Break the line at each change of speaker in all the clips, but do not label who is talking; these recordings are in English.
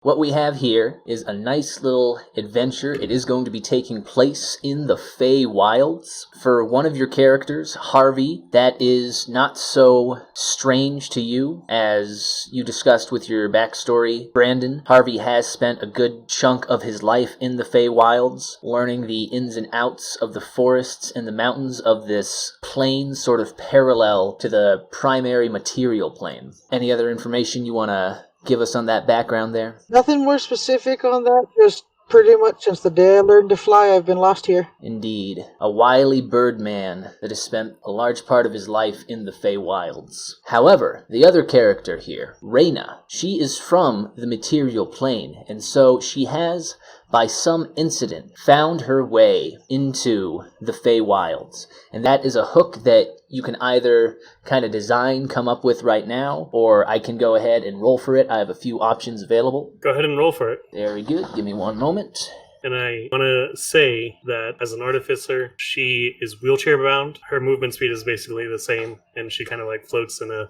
What we have here is a nice little adventure. It is going to be taking place in the Feywilds. For one of your characters, Harvey, that is not so strange to you, as you discussed with your backstory, Brandon. Harvey has spent a good chunk of his life in the Feywilds, learning the ins and outs of the forests and the mountains of this plane sort of parallel to the primary material plane. Any other information you want to give us on that background there?
Nothing more specific on that, just pretty much since the day I learned to fly, I've been lost here.
Indeed. A wily birdman that has spent a large part of his life in the Feywilds. However, the other character here, Reyna, she is from the material plane, and so she has, by some incident, found her way into the Feywilds. And that is a hook that you can either kind of come up with right now, or I can go ahead and roll for it. I have a few options available.
Go ahead and roll for it.
Very good. Give me one moment.
And I want to say that as an Artificer, she is wheelchair bound. Her movement speed is basically the same, and she kind of like floats in a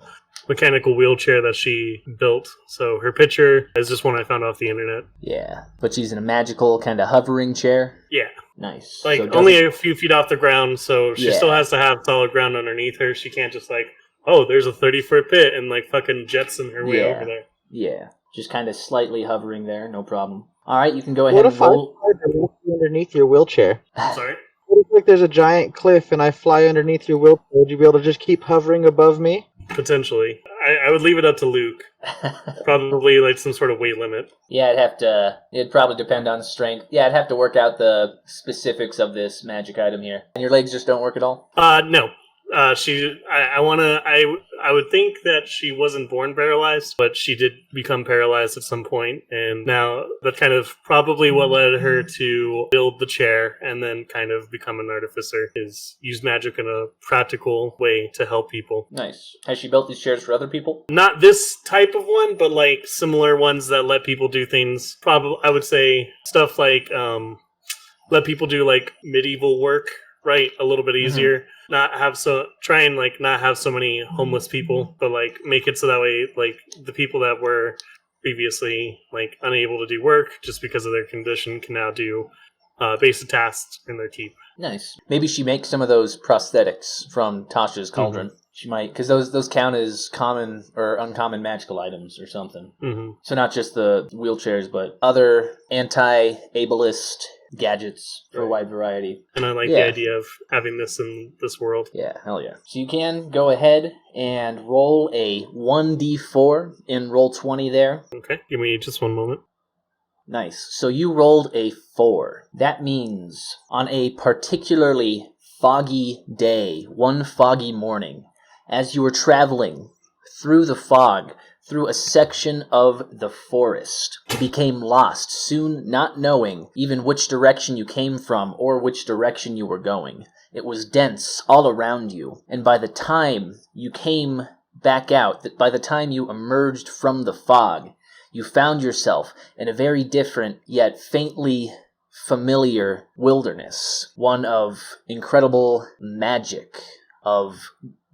mechanical wheelchair that she built. So her picture is just one I found off the internet.
Yeah, but she's in a magical kind of hovering chair?
Yeah.
Nice.
Like,
so
only a few feet off the ground, so she
Yeah.
still has to have solid ground underneath her. She can't just like, oh, there's a 30-foot pit, and like fucking jetson her way over there.
Yeah, just kind of slightly hovering there, no problem. Alright, you can go ahead
What
and
if I
roll.
fly underneath your wheelchair?
Sorry?
What if like there's a giant cliff and I fly underneath your wheelchair? Would you be able to just keep hovering above me?
Potentially. I would leave it up to Luke. Probably like some sort of weight limit.
Yeah, it'd probably depend on strength. Yeah, I'd have to work out the specifics of this magic item here. And your legs just don't work at all?
No. I would think that she wasn't born paralyzed, but she did become paralyzed at some point, and now that's kind of probably what led her to build the chair and then kind of become an artificer, is use magic in a practical way to help people.
Nice. Has she built these chairs for other people?
Not this type of one, but like similar ones that let people do things. Probably, I would say stuff like let people do like medieval work, right? A little bit easier. Not have try and like not have so many homeless people, but like make it so that way like the people that were previously like unable to do work just because of their condition can now do basic tasks in their keep.
Nice. Maybe she makes some of those prosthetics from Tasha's Cauldron. She might, because those count as common or uncommon magical items or something. So not just the wheelchairs, but other anti-ableist gadgets for a wide variety.
And I like the idea of having this in this world.
Yeah, hell yeah. So you can go ahead and roll a 1d4 in Roll20 there.
Okay, give me just one moment.
Nice. So you rolled a 4. That means on a particularly foggy day, one foggy morning, as you were traveling through the fog, through a section of the forest, you became lost, soon not knowing even which direction you came from or which direction you were going. It was dense all around you, and by the time you came back out, by the time you emerged from the fog, you found yourself in a very different yet faintly familiar wilderness, one of incredible magic, of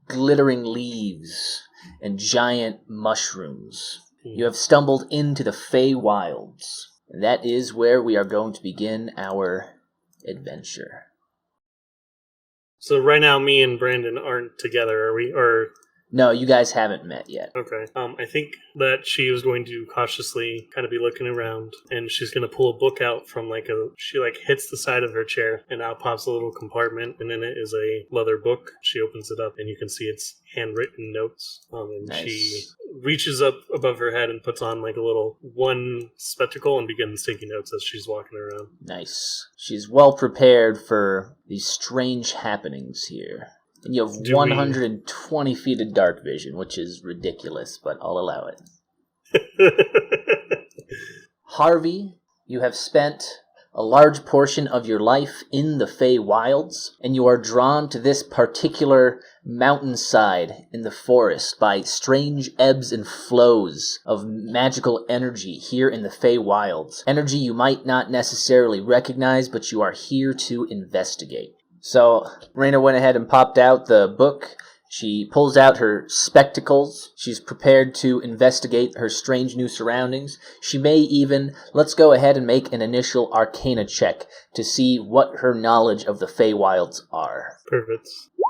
glittering leaves and giant mushrooms. You have stumbled into the Feywilds, and that is where we are going to begin our adventure.
So right now, me and Brandon aren't together, are we? Or
no, you guys haven't met yet.
Okay. I think that she was going to cautiously kind of be looking around, and she's going to pull a book out from she hits the side of her chair, and out pops a little compartment, and in it is a leather book. She opens it up, and you can see it's handwritten notes. And nice. She reaches up above her head and puts on like a little one spectacle and begins taking notes as she's walking around.
Nice. She's well prepared for these strange happenings here. And you have 120 feet of dark vision, which is ridiculous, but I'll allow it. Harvey, you have spent a large portion of your life in the Feywilds, and you are drawn to this particular mountainside in the forest by strange ebbs and flows of magical energy here in the Feywilds. Energy you might not necessarily recognize, but you are here to investigate. So, Reyna went ahead and popped out the book She pulls out her spectacles. She's prepared to investigate her strange new surroundings. She may even, let's go ahead and make an initial Arcana check to see what her knowledge of the Feywilds are.
Perfect.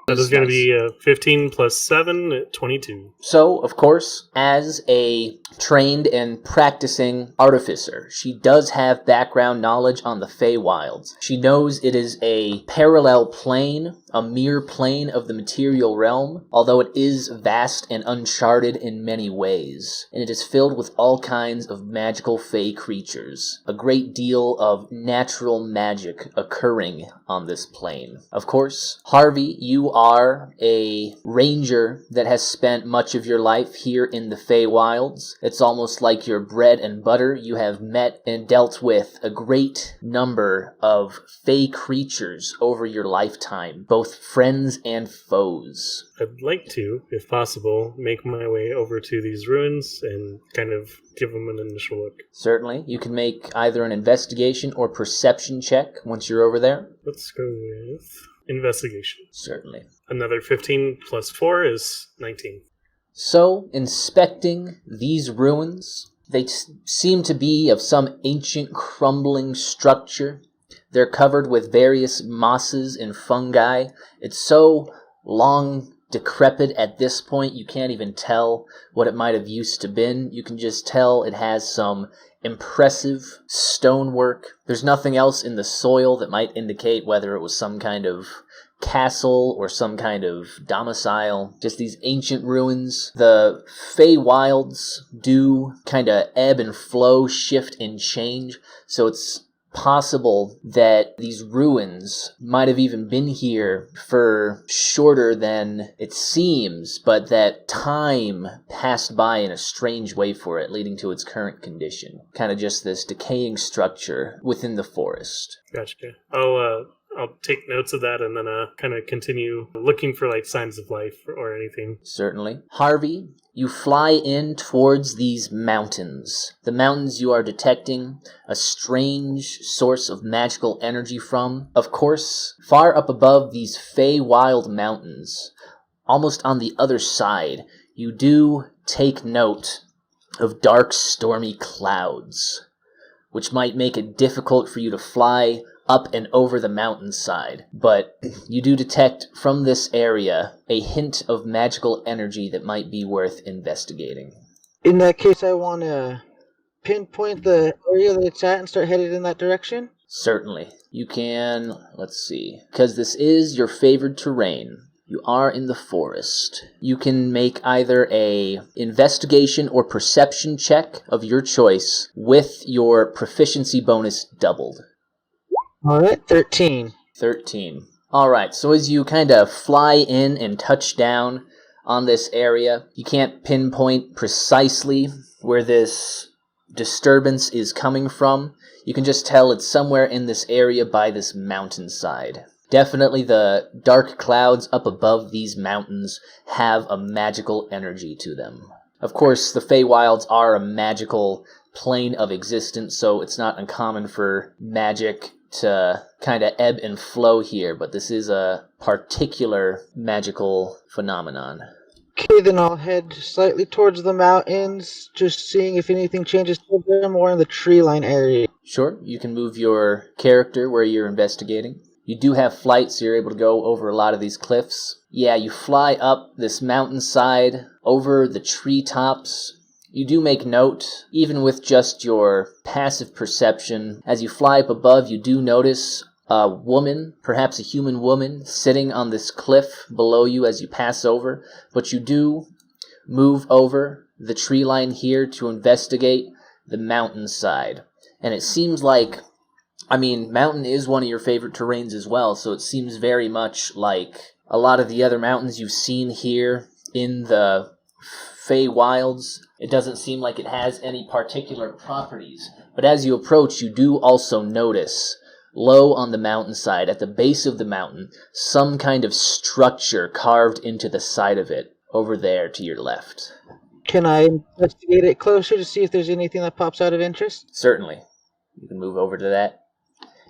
That is going to be 15 plus 7, 22.
So, of course, as a trained and practicing artificer, she does have background knowledge on the Feywilds. She knows it is a parallel plane, a mere plane of the material realm, although it is vast and uncharted in many ways, and it is filled with all kinds of magical fey creatures. A great deal of natural magic occurring on this plane. Of course, Harvey, you are a ranger that has spent much of your life here in the Feywilds. It's almost like your bread and butter. You have met and dealt with a great number of fey creatures over your lifetime, both friends and foes.
I'd like to, if possible, make my way over to these ruins and kind of give them an initial look.
Certainly. You can make either an investigation or perception check once you're over there.
Let's go with investigation.
Certainly.
Another 15 plus 4 is 19.
So, inspecting these ruins, they seem to be of some ancient crumbling structure. They're covered with various mosses and fungi. It's so long decrepit at this point, you can't even tell what it might have used to been. You can just tell it has some impressive stonework. There's nothing else in the soil that might indicate whether it was some kind of castle or some kind of domicile. Just these ancient ruins. The Feywilds do kind of ebb and flow, shift and change, so it's possible that these ruins might have even been here for shorter than it seems, but that time passed by in a strange way for it, leading to its current condition. Kind of just this decaying structure within the forest.
Gotcha. I'll take notes of that and then kind of continue looking for like signs of life or anything.
Certainly. Harvey, you fly in towards these mountains. The mountains you are detecting a strange source of magical energy from. Of course, far up above these Feywild mountains, almost on the other side, you do take note of dark, stormy clouds, which might make it difficult for you to fly up and over the mountainside, but you do detect from this area a hint of magical energy that might be worth investigating.
In that case, I want to pinpoint the area that it's at and start headed in that direction?
Certainly. You can, let's see, because this is your favored terrain. You are in the forest. You can make either a investigation or perception check of your choice with your proficiency bonus doubled.
Alright, 13.
13. Alright, so as you kind of fly in and touch down on this area, you can't pinpoint precisely where this disturbance is coming from. You can just tell it's somewhere in this area by this mountainside. Definitely the dark clouds up above these mountains have a magical energy to them. Of course, the Feywilds are a magical plane of existence, so it's not uncommon for magic to kind of ebb and flow here, but this is a particular magical phenomenon.
Okay, then I'll head slightly towards the mountains, just seeing if anything changes towards them or in the tree line area.
Sure, you can move your character where you're investigating. You do have flight, so you're able to go over a lot of these cliffs. Yeah, you fly up this mountainside, over the treetops. You do make note, even with just your passive perception, as you fly up above, you do notice a woman, perhaps a human woman, sitting on this cliff below you as you pass over, but you do move over the tree line here to investigate the mountainside. And it seems like, mountain is one of your favorite terrains as well, so it seems very much like a lot of the other mountains you've seen here in the Feywilds. It doesn't seem like it has any particular properties, but as you approach, you do also notice, low on the mountainside, at the base of the mountain, some kind of structure carved into the side of it, over there to your left.
Can I investigate it closer to see if there's anything that pops out of interest?
Certainly. You can move over to that,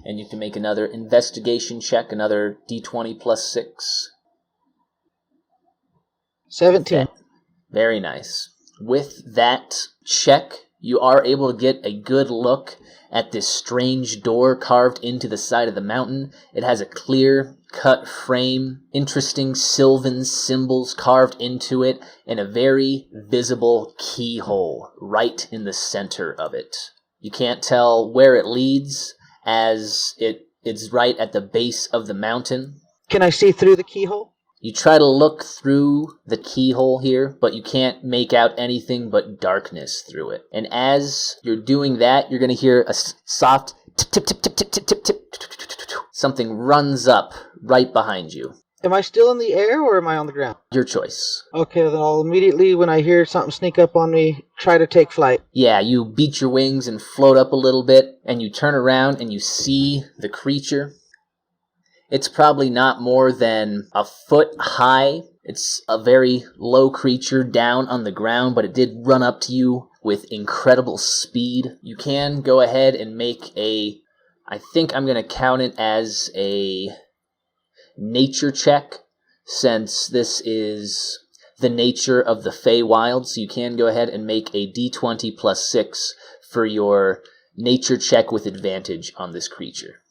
and you can make another investigation check, another d20 plus 6.
17.
Very nice. With that check, you are able to get a good look at this strange door carved into the side of the mountain. It has a clear-cut frame, interesting sylvan symbols carved into it, and a very visible keyhole right in the center of it. You can't tell where it leads, as it's right at the base of the mountain.
Can I see through the keyhole?
You try to look through the keyhole here, but you can't make out anything but darkness through it. And as you're doing that, you're going to hear a soft tip, tip, tip, tip, tip, tip, tip, tip. Something runs up right behind you.
Am I still in the air or am I on the ground?
Your choice.
Okay, then I'll immediately, when I hear something sneak up on me, try to take flight.
Yeah, you beat your wings and float up a little bit, and you turn around and you see the creature. It's probably not more than a foot high. It's a very low creature down on the ground, but it did run up to you with incredible speed. You can go ahead and make I think I'm going to count it as a nature check, since this is the nature of the Feywilds. So you can go ahead and make a d20 plus 6 for your nature check with advantage on this creature.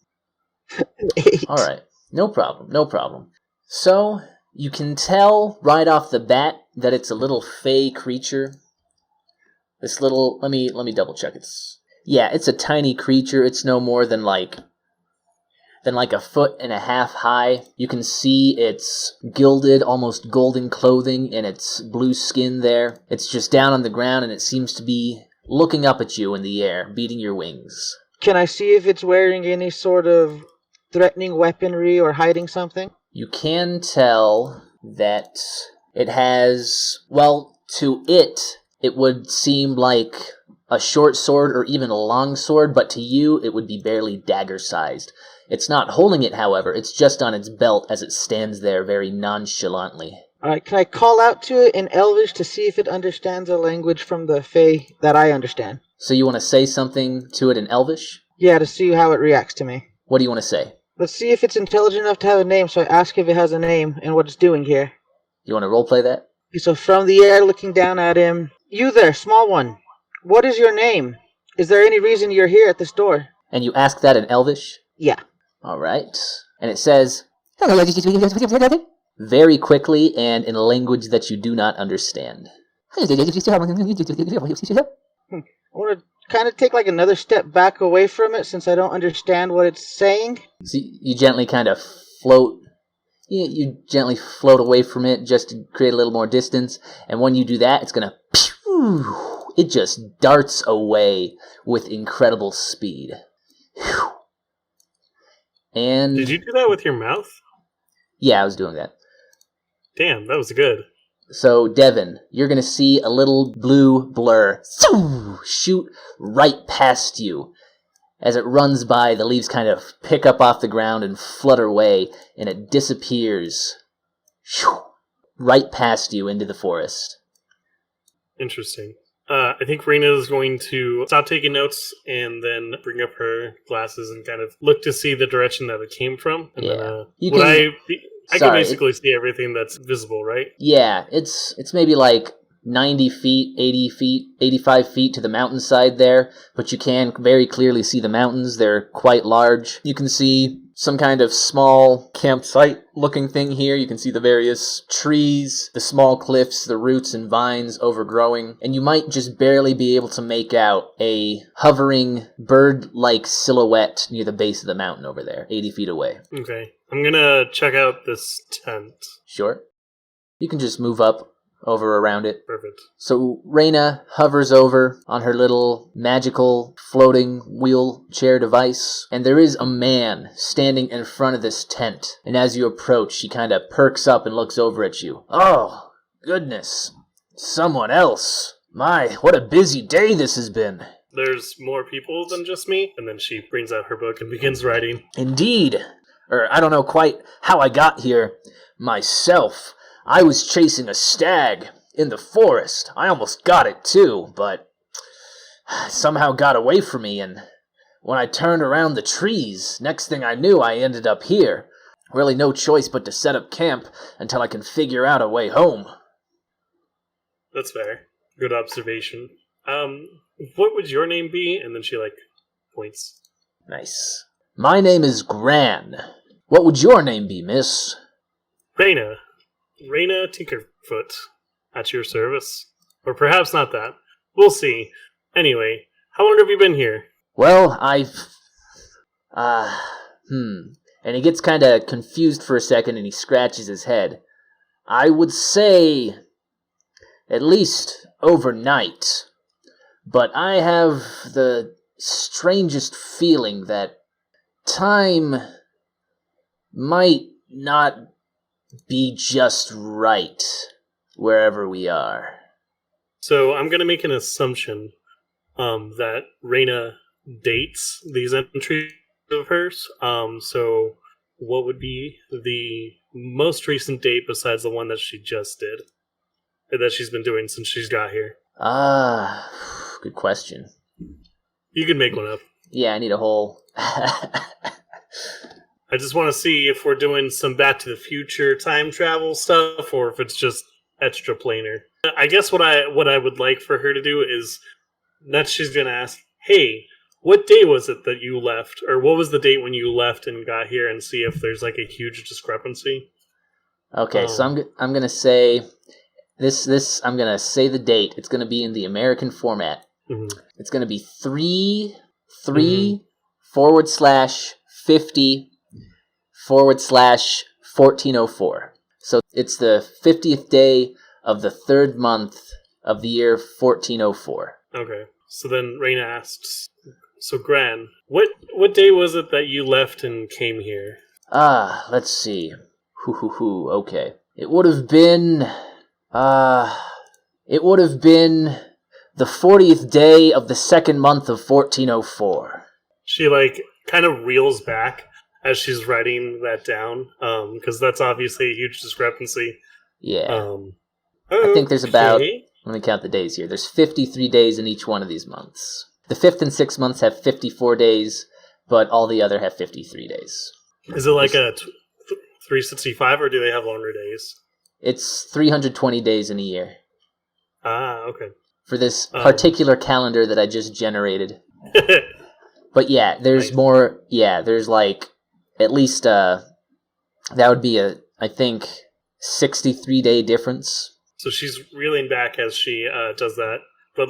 8.
All right. No problem. So, you can tell right off the bat that it's a little fey creature. This little, let me double check. It's a tiny creature. It's no more than like a foot and a half high. You can see its gilded, almost golden clothing and its blue skin there. It's just down on the ground, and it seems to be looking up at you in the air, beating your wings.
Can I see if it's wearing any sort of threatening weaponry or hiding something?
You can tell that it has, well, to it would seem like a short sword or even a long sword, but to you it would be barely dagger-sized. It's not holding it, however. It's just on its belt as it stands there very nonchalantly.
Alright, can I call out to it in Elvish to see if it understands a language from the Fae that I understand?
So you want to say something to it in Elvish?
Yeah, to see how it reacts to me.
What do you want to say?
Let's see if it's intelligent enough to have a name, so I ask if it has a name and what it's doing here.
You want to roleplay that?
So from the air, looking down at him, "You there, small one. What is your name? Is there any reason you're here at this door?"
And you ask that in Elvish?
Yeah.
All right. And it says, very quickly and in a language that you do not understand.
I want to kind of take like another step back away from it since I don't understand what it's saying.
So you gently kind of float. You gently float away from it just to create a little more distance. And when you do that, it's going to... It just darts away with incredible speed. And...
Did you do that with your mouth?
Yeah, I was doing that.
Damn, that was good.
So, Devin, you're going to see a little blue blur shoot right past you. As it runs by, the leaves kind of pick up off the ground and flutter away, and it disappears right past you into the forest.
Interesting. I think Reyna is going to stop taking notes and then bring up her glasses and kind of look to see the direction that it came from. And then, I can basically see everything that's visible, right?
Yeah, it's maybe like 90 feet, 80 feet, 85 feet to the mountainside there, but you can very clearly see the mountains. They're quite large. You can see some kind of small campsite-looking thing here. You can see the various trees, the small cliffs, the roots and vines overgrowing, and you might just barely be able to make out a hovering bird-like silhouette near the base of the mountain over there, 80 feet away.
Okay. I'm gonna check out this tent.
Sure. You can just move up over around it.
Perfect.
So Reyna hovers over on her little magical floating wheelchair device, and there is a man standing in front of this tent. And as you approach, she kind of perks up and looks over at you. Oh, goodness. Someone else. My, what a busy day this has been.
There's more people than just me. And then she brings out her book and begins writing.
Indeed. I don't know quite how I got here myself. I was chasing a stag in the forest. I almost got it too, but somehow got away from me, and when I turned around the trees, next thing I knew I ended up here. Really no choice but to set up camp until I can figure out a way home.
That's fair. Good observation. What would your name be? And then she, points.
Nice. My name is Gran. What would your name be, miss?
Reyna Tinkerfoot. At your service. Or perhaps not that. We'll see. Anyway, how long have you been here?
Well, And he gets kind of confused for a second and he scratches his head. I would say at least overnight. But I have the strangest feeling that time might not be just right wherever we are.
So I'm going to make an assumption that Reyna dates these entries of hers. So what would be the most recent date besides the one that she just did? Or that she's been doing since she's got here?
Good question.
You can make one up.
Yeah, I need a whole...
I just want to see if we're doing some Back to the Future time travel stuff, or if it's just extra planar. I guess what I would like for her to do is that she's going to ask, hey, what day was it that you left? Or what was the date when you left and got here, and see if there's a huge discrepancy.
Okay, so I'm going to say this I'm going to say the date. It's going to be in the American format.
Mm-hmm.
It's going to be 3///1404. So it's the 50th day of the third month of the year 1404.
Okay. So then Reyna asks, so Gran, what day was it that you left and came here?
Let's see. Okay. It would have been the 40th day of the second month of 1404.
She kind of reels back as she's writing that down, because that's obviously a huge discrepancy.
Yeah. I think there's about, let me count the days here. There's 53 days in each one of these months. The 5th and 6th months have 54 days, but all the other have 53 days.
Is it a 365, or do they have longer days?
It's 320 days in a year.
Ah, okay.
For this particular calendar that I just generated. But yeah, there's more, there's at least, that would be I think, 63-day difference.
So she's reeling back as she does that, but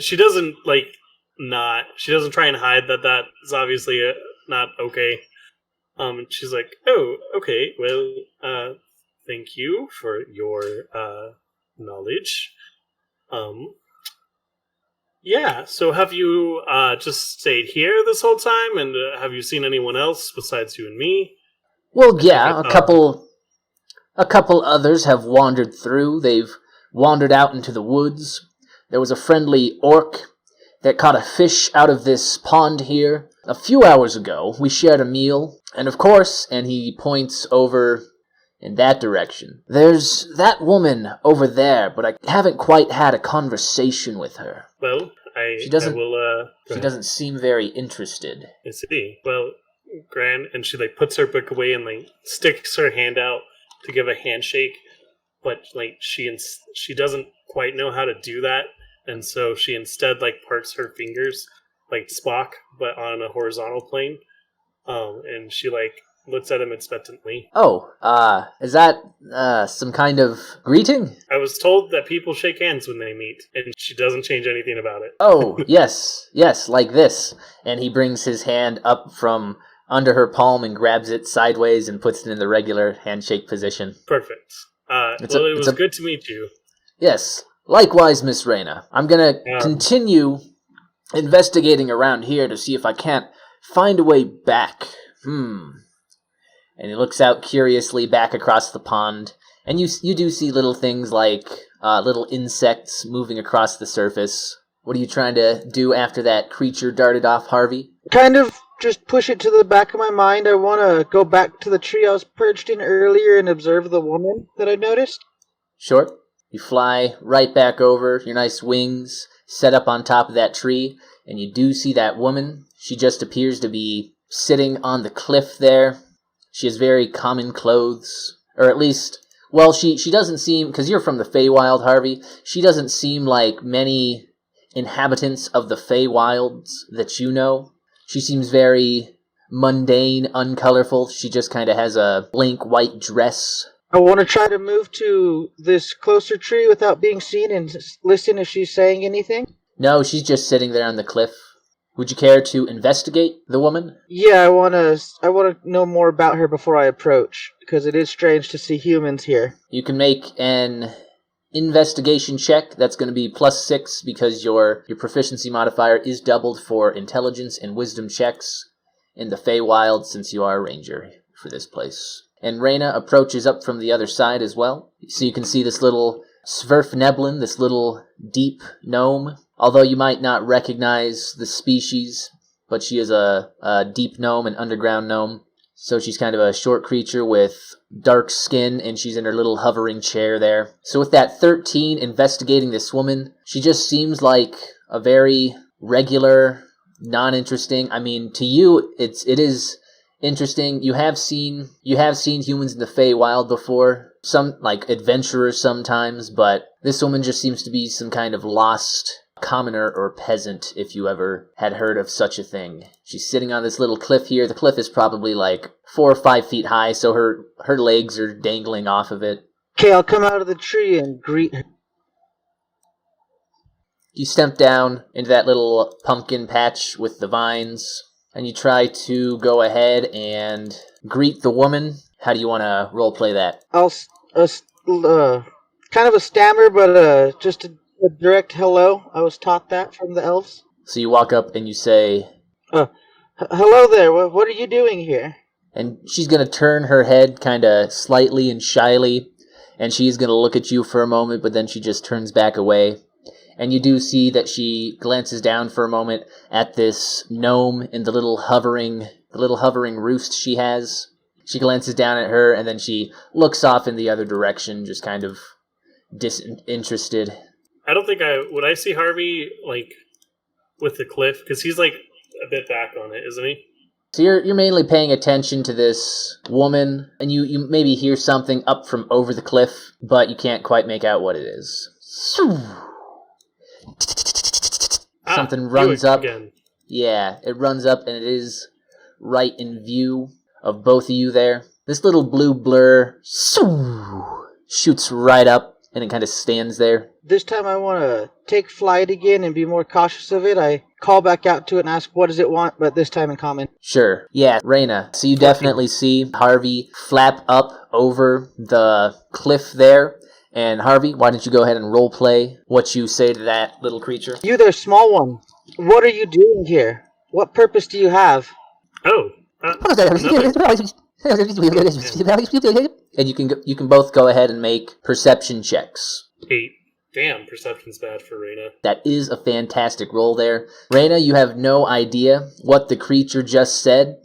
she doesn't she doesn't try and hide that is obviously not okay. And she's like, oh, okay, well, thank you for your knowledge. Yeah, so have you just stayed here this whole time, and have you seen anyone else besides you and me?
Well, yeah, a couple others have wandered through. They've wandered out into the woods. There was a friendly orc that caught a fish out of this pond here. A few hours ago, we shared a meal, and of course, and he points over in that direction, there's that woman over there, but I haven't quite had a conversation with her.
Well,
she doesn't seem very interested.
I see. Well, Gran, and she puts her book away and sticks her hand out to give a handshake, but she doesn't quite know how to do that, and so she instead parts her fingers like Spock, but on a horizontal plane. And she looks at him expectantly.
Oh, is that some kind of greeting?
I was told that people shake hands when they meet, and she doesn't change anything about it.
Oh, yes, like this. And he brings his hand up from under her palm and grabs it sideways and puts it in the regular handshake position.
Perfect. It was good to meet you.
Yes, likewise, Miss Reyna. I'm gonna continue investigating around here to see if I can't find a way back. And he looks out curiously back across the pond, and you do see little things like little insects moving across the surface. What are you trying to do after that creature darted off, Harvey?
Kind of just push it to the back of my mind. I want to go back to the tree I was perched in earlier and observe the woman that I noticed.
Sure. You fly right back over, your nice wings set up on top of that tree, and you do see that woman. She just appears to be sitting on the cliff there. She has very common clothes, or at least Well, she doesn't seem, because you're from the Feywild, Harvey, she doesn't seem like many inhabitants of the Feywilds that you know. She seems very mundane, uncolorful. She just kind of has a blank white dress.
I want to try to move to this closer tree without being seen and listen if she's saying anything.
No, she's just sitting there on the cliff. Would you care to investigate the woman?
Yeah, I want to know more about her before I approach, because it is strange to see humans here.
You can make an investigation check. That's going to be +6 because your proficiency modifier is doubled for intelligence and wisdom checks in the Feywild since you are a ranger for this place. And Reyna approaches up from the other side as well. So you can see this little Svirfneblin, this little deep gnome. Although you might not recognize the species, but she is a deep gnome, an underground gnome. So she's kind of a short creature with dark skin, and she's in her little hovering chair there. So with that 13 investigating this woman, she just seems like a very regular, non-interesting. I mean, to you, it is interesting. You have seen humans in the Feywild before, some like adventurers sometimes, but this woman just seems to be some kind of lost commoner or peasant, if you ever had heard of such a thing. She's sitting on this little cliff here. The cliff is probably like 4 or 5 feet high, so her legs are dangling off of it.
Okay, I'll come out of the tree and greet her.
You step down into that little pumpkin patch with the vines, and you try to go ahead and greet the woman. How do you want to roleplay that?
I'll kind of a stammer, but just a direct hello. I was taught that from the elves.
So you walk up and you say,
hello there. What are you doing here?
And she's going to turn her head kind of slightly and shyly, and she's going to look at you for a moment, but then she just turns back away. And you do see that she glances down for a moment at this gnome in the little hovering roost she has. She glances down at her, and then she looks off in the other direction, just kind of disinterested.
I don't think would I see Harvey, like, with the cliff? Because he's, like, a bit back on it, isn't he?
So you're mainly paying attention to this woman, and you maybe hear something up from over the cliff, but you can't quite make out what it is. Something runs up. Again. Yeah, it runs up, and it is right in view of both of you there. This little blue blur shoots right up, and it kind of stands there.
This time I want to take flight again and be more cautious of it. I call back out to it and ask, what does it want? But this time in common.
Sure. Yeah, Reyna. So you definitely see Harvey flap up over the cliff there. And Harvey, why don't you go ahead and roleplay what you say to that little creature?
You there, small one. What are you doing here? What purpose do you have?
Oh.
And you can both go ahead and make perception checks.
8. Damn, perception's bad for Reyna.
That is a fantastic roll there. Reyna, you have no idea what the creature just said,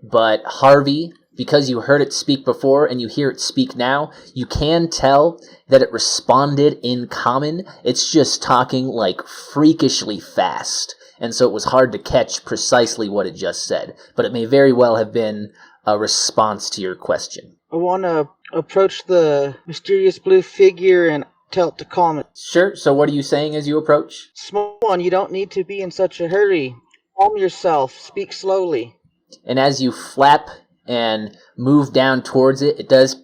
but Harvey, because you heard it speak before and you hear it speak now, you can tell that it responded in common. It's just talking like freakishly fast, and so it was hard to catch precisely what it just said, but it may very well have been a response to your question.
I want to approach the mysterious blue figure and tell it to calm it.
Sure, so what are you saying as you approach?
Small one, you don't need to be in such a hurry. Calm yourself, speak slowly.
And as you flap and move down towards it, it does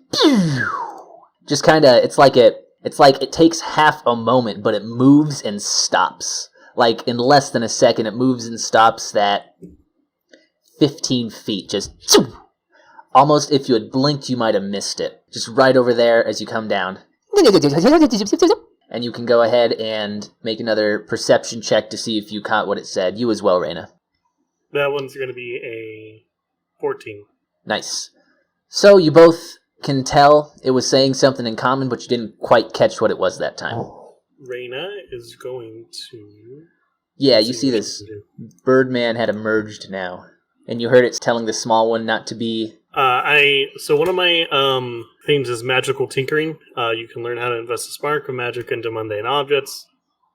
just kind of, it's like it takes half a moment, but it moves and stops. Like in less than a second, it moves and stops that 15 feet. Just almost if you had blinked, you might have missed it. Just right over there as you come down. And you can go ahead and make another perception check to see if you caught what it said. You as well, Reyna.
That one's going to be a 14.
Nice. So you both can tell it was saying something in common, but you didn't quite catch what it was that time.
Reyna is going to...
Yeah, you see this Birdman had emerged now. And you heard it telling the small one not to be...
So one of my things is magical tinkering. You can learn how to invest a spark of magic into mundane objects.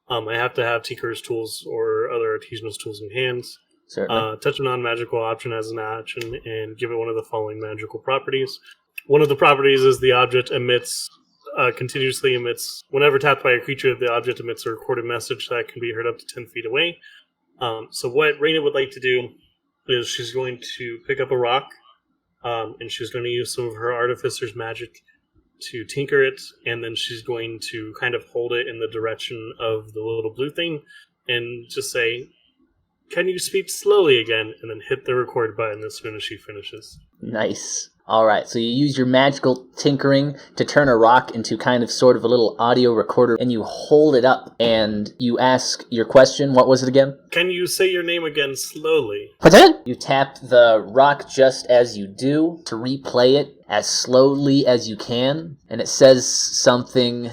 I have to have tinkerer's tools or other artisanal's tools in hands.
Certainly.
Touch a non-magical option as an action and give it one of the following magical properties. One of the properties is the object continuously emits, whenever tapped by a creature, the object emits a recorded message that can be heard up to 10 feet away. So what Reyna would like to do is she's going to pick up a rock, and she's going to use some of her Artificer's magic to tinker it, and then she's going to kind of hold it in the direction of the little blue thing and just say, "Can you speak slowly again?" and then hit the record button as soon as she finishes.
Nice. Alright, so you use your magical tinkering to turn a rock into kind of sort of a little audio recorder, and you hold it up, and you ask your question. What was it again?
Can you say your name again slowly?
You tap the rock just as you do to replay it as slowly as you can, and it says something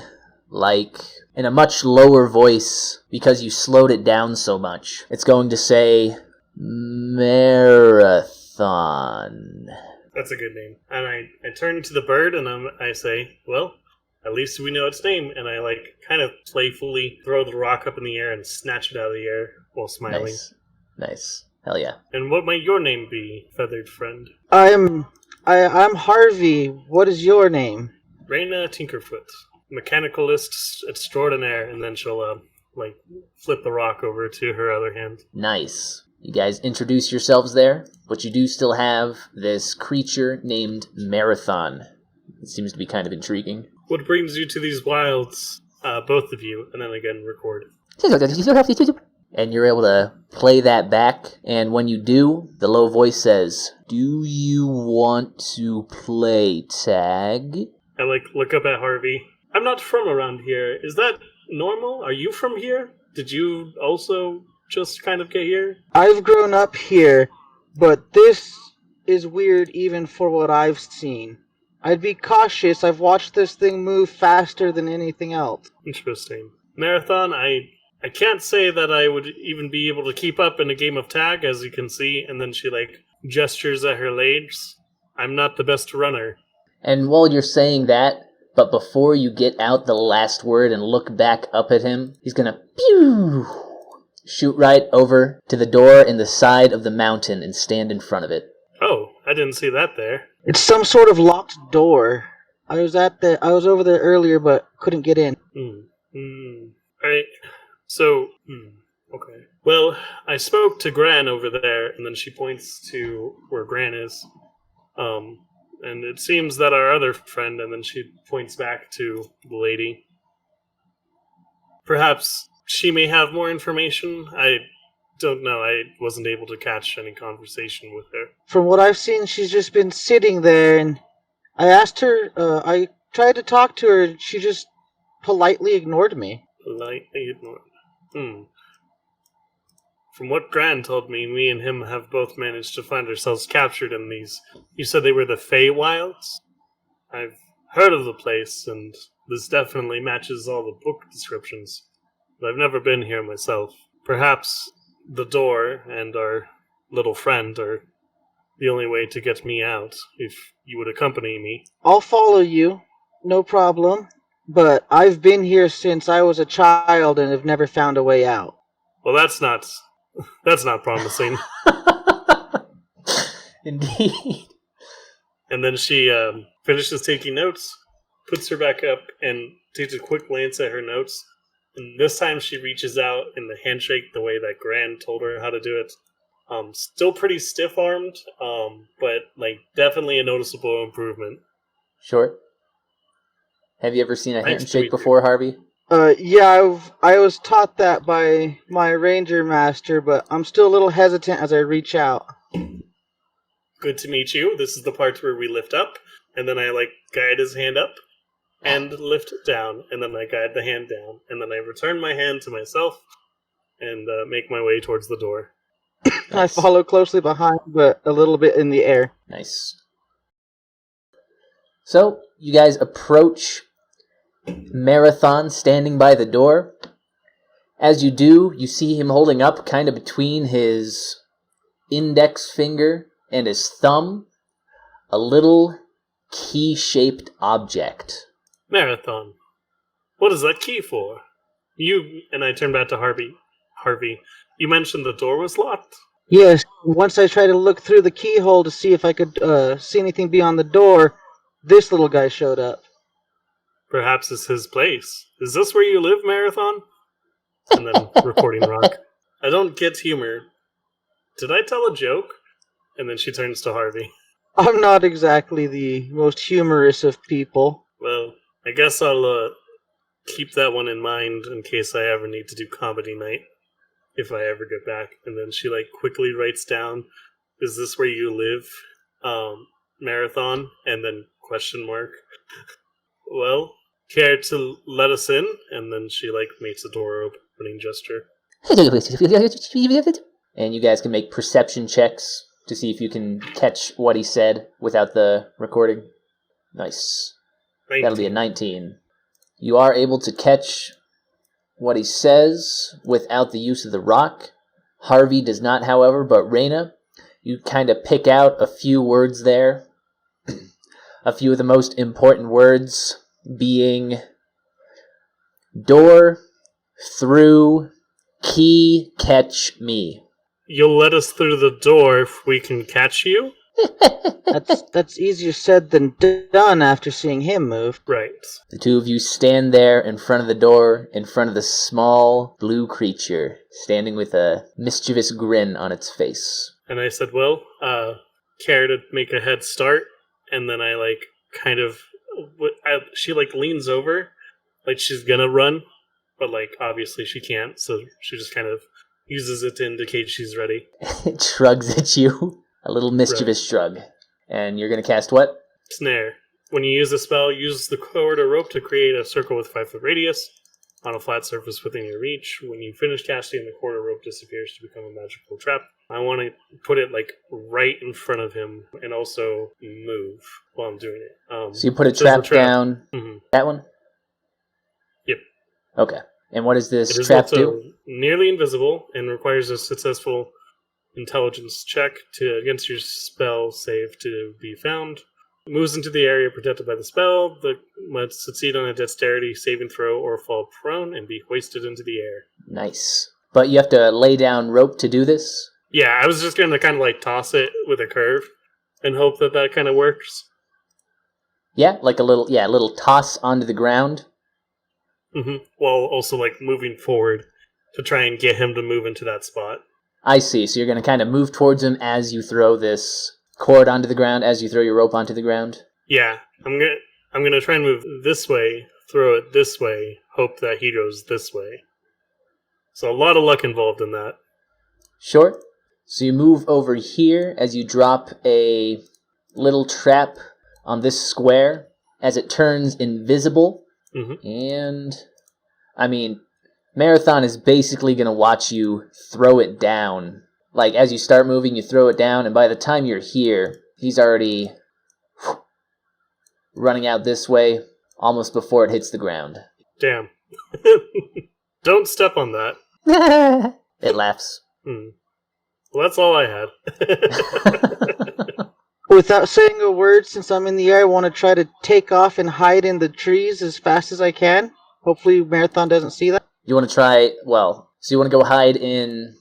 like, in a much lower voice, because you slowed it down so much. It's going to say, Marathon.
That's a good name. And I turn to the bird and I say, "Well, at least we know its name." And I kind of playfully throw the rock up in the air and snatch it out of the air while smiling.
Nice. Hell yeah.
And what might your name be, feathered friend?
I'm Harvey. What is your name?
Reyna Tinkerfoot, mechanicalist extraordinaire. And then she'll flip the rock over to her other hand.
Nice. You guys introduce yourselves there, but you do still have this creature named Marathon. It seems to be kind of intriguing.
What brings you to these wilds, both of you? And then again, record.
And you're able to play that back, and when you do, the low voice says, "Do you want to play tag?"
I look up at Harvey. "I'm not from around here. Is that normal? Are you from here? Did you also just kind of get here?"
I've grown up here, but this is weird even for what I've seen. I'd be cautious. I've watched this thing move faster than anything else.
Interesting. Marathon, I can't say that I would even be able to keep up in a game of tag, as you can see. And then she gestures at her legs. "I'm not the best runner."
And while you're saying that, but before you get out the last word and look back up at him, he's gonna shoot right over to the door in the side of the mountain and stand in front of it.
Oh, I didn't see that there.
It's some sort of locked door. I was over there earlier, but couldn't get in.
Alright. So, okay. Well, I spoke to Gran over there, and then she points to where Gran is. And it seems that our other friend, and then she points back to the lady. Perhaps she may have more information. I don't know. I wasn't able to catch any conversation with her.
From what I've seen, she's just been sitting there, and I asked her, I tried to talk to her, and she just politely ignored me.
Politely ignored. From what Gran told me, we and him have both managed to find ourselves captured in these. You said they were the Feywilds? I've heard of the place, and this definitely matches all the book descriptions. But I've never been here myself. Perhaps the door and our little friend are the only way to get me out, if you would accompany me.
I'll follow you, no problem. But I've been here since I was a child and have never found a way out.
Well, that's not promising.
Indeed.
And then she finishes taking notes, puts her back up, and takes a quick glance at her notes. And this time she reaches out in the handshake the way that Gran told her how to do it. Still pretty stiff-armed, but definitely a noticeable improvement.
Sure. Have you ever seen a handshake before, Harvey?
Yeah, I was taught that by my ranger master, but I'm still a little hesitant as I reach out.
Good to meet you. This is the part where we lift up, and then I guide his hand up, and lift it down, and then I guide the hand down, and then I return my hand to myself, and make my way towards the door.
Nice. I follow closely behind, but a little bit in the air.
Nice. So, you guys approach Marathon standing by the door. As you do, you see him holding up kind of between his index finger and his thumb a little key-shaped object.
Marathon, what is that key for? And I turn back to Harvey. Harvey, you mentioned the door was locked?
Yes, once I tried to look through the keyhole to see if I could see anything beyond the door, this little guy showed up.
Perhaps it's his place. Is this where you live, Marathon? And then recording rock. I don't get humor. Did I tell a joke? And then she turns to Harvey.
I'm not exactly the most humorous of people.
Well, I guess I'll keep that one in mind in case I ever need to do comedy night. If I ever get back. And then she quickly writes down, is this where you live? Marathon? And then question mark. Well, care to let us in? And then she makes a door opening gesture.
And you guys can make perception checks to see if you can catch what he said without the recording. Nice.
19.
That'll be a 19. You are able to catch what he says without the use of the rock. Harvey does not, however, but Reyna, you kind of pick out a few words there. A few of the most important words being door, through, key, catch me.
You'll let us through the door if we can catch you?
That's easier said than done after seeing him move.
Right.
The two of you stand there in front of the door, in front of the small blue creature, standing with a mischievous grin on its face.
And I said, well, care to make a head start? And then I she leans over, she's gonna run, but obviously she can't, so she just kind of uses it to indicate she's ready.
It shrugs at you, a little mischievous shrug. And you're gonna cast what?
Snare. When you use the spell, use the cord or rope to create a circle with 5-foot radius on a flat surface within your reach. When you finish casting, the cord or rope disappears to become a magical trap. I want to put it right in front of him and also move while I'm doing it.
So you put a trap down.
Mm-hmm.
That one?
Yep.
Okay. And what does this trap do?
Nearly invisible and requires a successful intelligence check against your spell save to be found. Moves into the area protected by the spell, but must succeed on a dexterity saving throw or fall prone and be hoisted into the air.
Nice. But you have to lay down rope to do this?
Yeah, I was just going to kind of toss it with a curve and hope that kind of works.
Yeah, a little toss onto the ground.
Mm-hmm. While also moving forward to try and get him to move into that spot.
I see. So you're going to kind of move towards him as you throw this cord onto the ground, as you throw your rope onto the ground?
Yeah, I'm gonna try and move this way, throw it this way, hope that he goes this way. So a lot of luck involved in that.
Sure. So you move over here as you drop a little trap on this square as it turns invisible.
Mm-hmm.
And, Marathon is basically going to watch you throw it down. As you start moving, you throw it down, and by the time you're here, he's already running out this way, almost before it hits the ground.
Damn. Don't step on that.
It laughs.
Well, that's all I had.
Without saying a word, since I'm in the air, I want to try to take off and hide in the trees as fast as I can. Hopefully Marathon doesn't see that.
You want to try, so you want to go hide in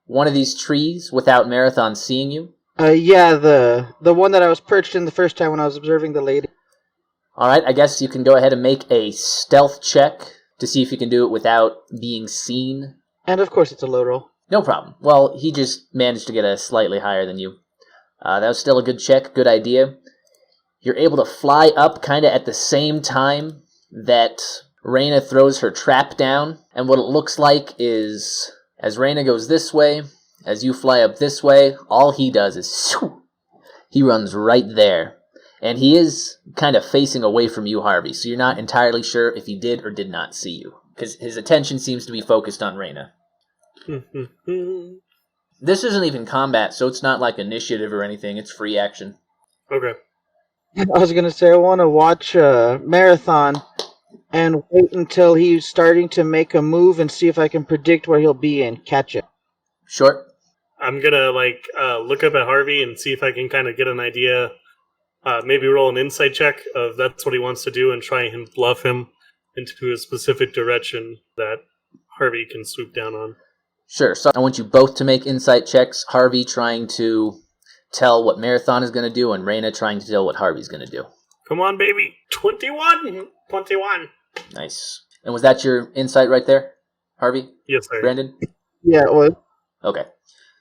one of these trees without Marathon seeing you?
Yeah, the one that I was perched in the first time when I was observing the lady.
Alright, I guess you can go ahead and make a stealth check to see if you can do it without being seen.
And of course it's a low roll.
No problem. Well, he just managed to get a slightly higher than you. That was still a good check, good idea. You're able to fly up kind of at the same time that Reyna throws her trap down, and what it looks like is, as Reyna goes this way, as you fly up this way, all he does is, he runs right there. And he is kind of facing away from you, Harvey, so you're not entirely sure if he did or did not see you, because his attention seems to be focused on Reyna. This isn't even combat, so it's not like initiative or anything, it's free action.
Okay.
I was going to say, I want to watch Marathon and wait until he's starting to make a move and see if I can predict where he'll be and catch it.
Sure.
I'm going to look up at Harvey and see if I can kind of get an idea. Maybe roll an insight check of that's what he wants to do and try and bluff him into a specific direction that Harvey can swoop down on.
Sure, so I want you both to make insight checks. Harvey trying to tell what Marathon is going to do, and Reyna trying to tell what Harvey's going to do.
Come on, baby. 21. 21.
Nice. And was that your insight right there, Harvey?
Yes, sir.
Brandon?
Yeah, it was.
Okay.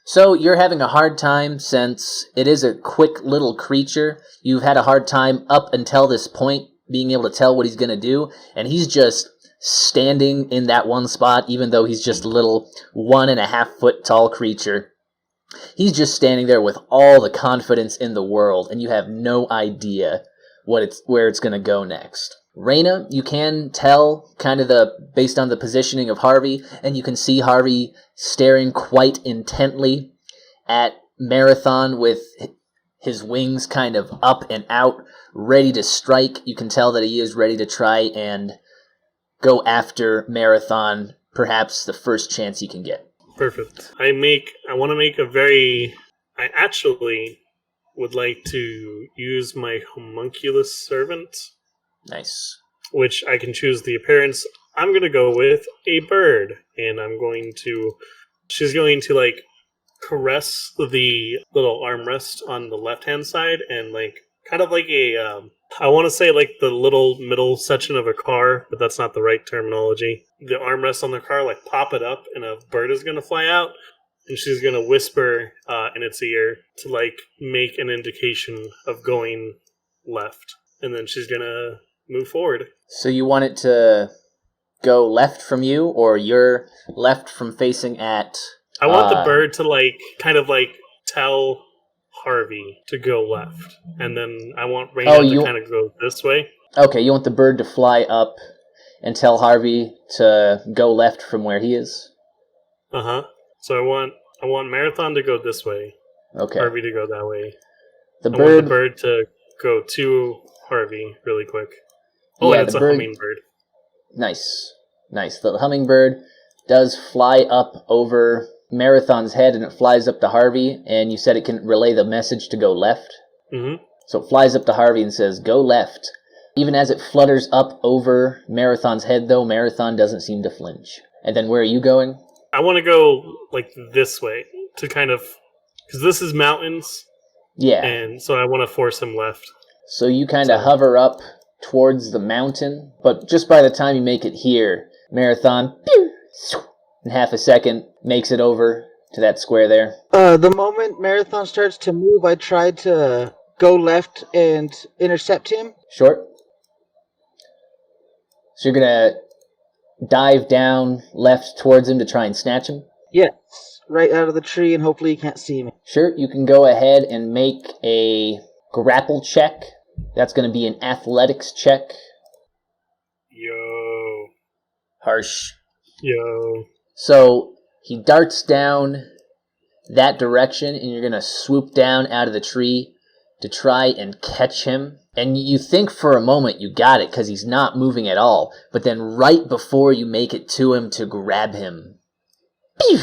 So you're having a hard time since it is a quick little creature. You've had a hard time up until this point being able to tell what he's going to do, and he's just standing in that one spot, even though he's just a little 1.5 foot tall creature. He's just standing there with all the confidence in the world, and you have no idea where it's going to go next. Reyna, you can tell based on the positioning of Harvey, and you can see Harvey staring quite intently at Marathon with his wings kind of up and out, ready to strike. You can tell that he is ready to try and go after Marathon, perhaps the first chance he can get.
Perfect. I actually would like to use my homunculus servant.
Nice.
Which I can choose the appearance. I'm going to go with a bird. And she's going to, like, caress the little armrest on the left-hand side and, like, kind of like I want to say, like, the little middle section of a car, but that's not the right terminology. The armrest on the car, like, pop it up and a bird is going to fly out. And she's going to whisper in its ear to, like, make an indication of going left. And then she's going to move forward.
So you want it to go left from you, or you're left from facing at...
I want the bird to, like, kind of, like, tell Harvey to go left. And then I want Reyna to kind of go this way.
Okay, you want the bird to fly up and tell Harvey to go left from where he is?
Uh-huh. So I want Marathon to go this way.
Okay.
Harvey to go that way.
I
want the bird to go to Harvey really quick. Oh, yeah, it's a hummingbird.
Nice. The hummingbird does fly up over Marathon's head, and it flies up to Harvey, and you said it can relay the message to go left?
Mm-hmm.
So it flies up to Harvey and says, go left. Even as it flutters up over Marathon's head, though, Marathon doesn't seem to flinch. And then where are you going?
I want to go, like, this way to kind of... Because this is mountains.
Yeah.
And so I want to force him left.
So you kind of hover up towards the mountain, but just by the time you make it here, Marathon, pew, in half a second, makes it over to that square there.
The moment Marathon starts to move, I tried to go left and intercept him.
Short. So you're going to dive down left towards him to try and snatch him?
Yes, right out of the tree, and hopefully he can't see me.
Sure, you can go ahead and make a grapple check. That's going to be an athletics check.
Yo.
Harsh.
Yo.
So he darts down that direction, and you're going to swoop down out of the tree to try and catch him. And you think for a moment you got it because he's not moving at all. But then right before you make it to him to grab him, pew,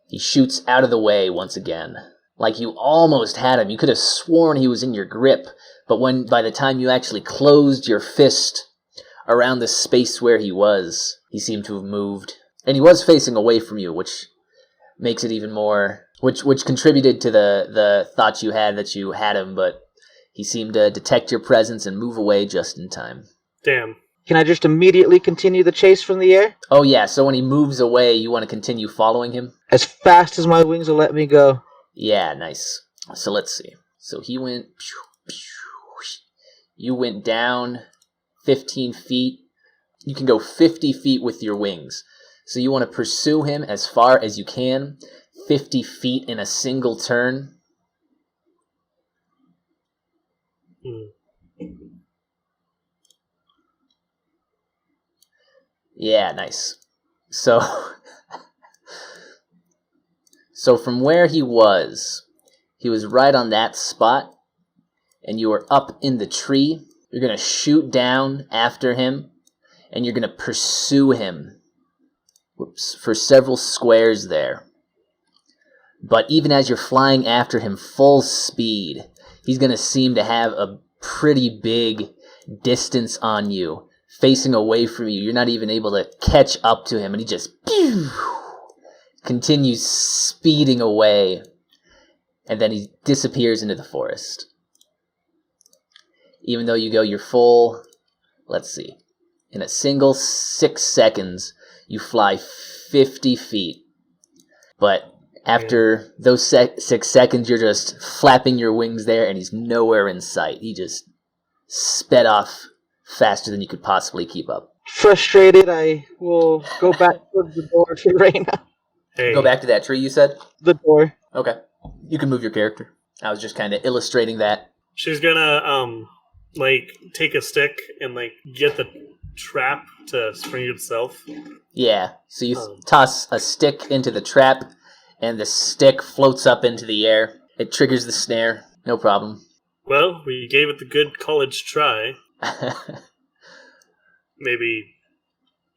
he shoots out of the way once again. Like you almost had him. You could have sworn he was in your grip. But by the time you actually closed your fist around the space where he was, he seemed to have moved. And he was facing away from you, which makes it even more... Which contributed to the thoughts you had that you had him, but he seemed to detect your presence and move away just in time.
Damn.
Can I just immediately continue the chase from the air?
Oh yeah, so when he moves away, you want to continue following him?
As fast as my wings will let me go.
Yeah, nice. So let's see. So he went... You went down 15 feet. You can go 50 feet with your wings. So you want to pursue him as far as you can, 50 feet in a single turn. Yeah, nice. So from where he was right on that spot, and you were up in the tree. You're going to shoot down after him, and you're going to pursue him for several squares there. But even as you're flying after him full speed, he's going to seem to have a pretty big distance on you, facing away from you. You're not even able to catch up to him, and he just continues speeding away, and then he disappears into the forest. even though you go your full, let's see, in a single 6 seconds, you fly 50 feet. But after those 6 seconds, you're just flapping your wings there, and he's nowhere in sight. He just sped off faster than you could possibly keep up.
Frustrated, I will go back to the door to Reyna.
Hey.
Go back to that tree, you said?
The door.
Okay. You can move your character. I was just kind of illustrating that.
She's gonna, take a stick and, get the trap to spring itself.
Yeah. So you toss a stick into the trap, and the stick floats up into the air. It triggers the snare. No problem.
Well, we gave it the good college try. Maybe,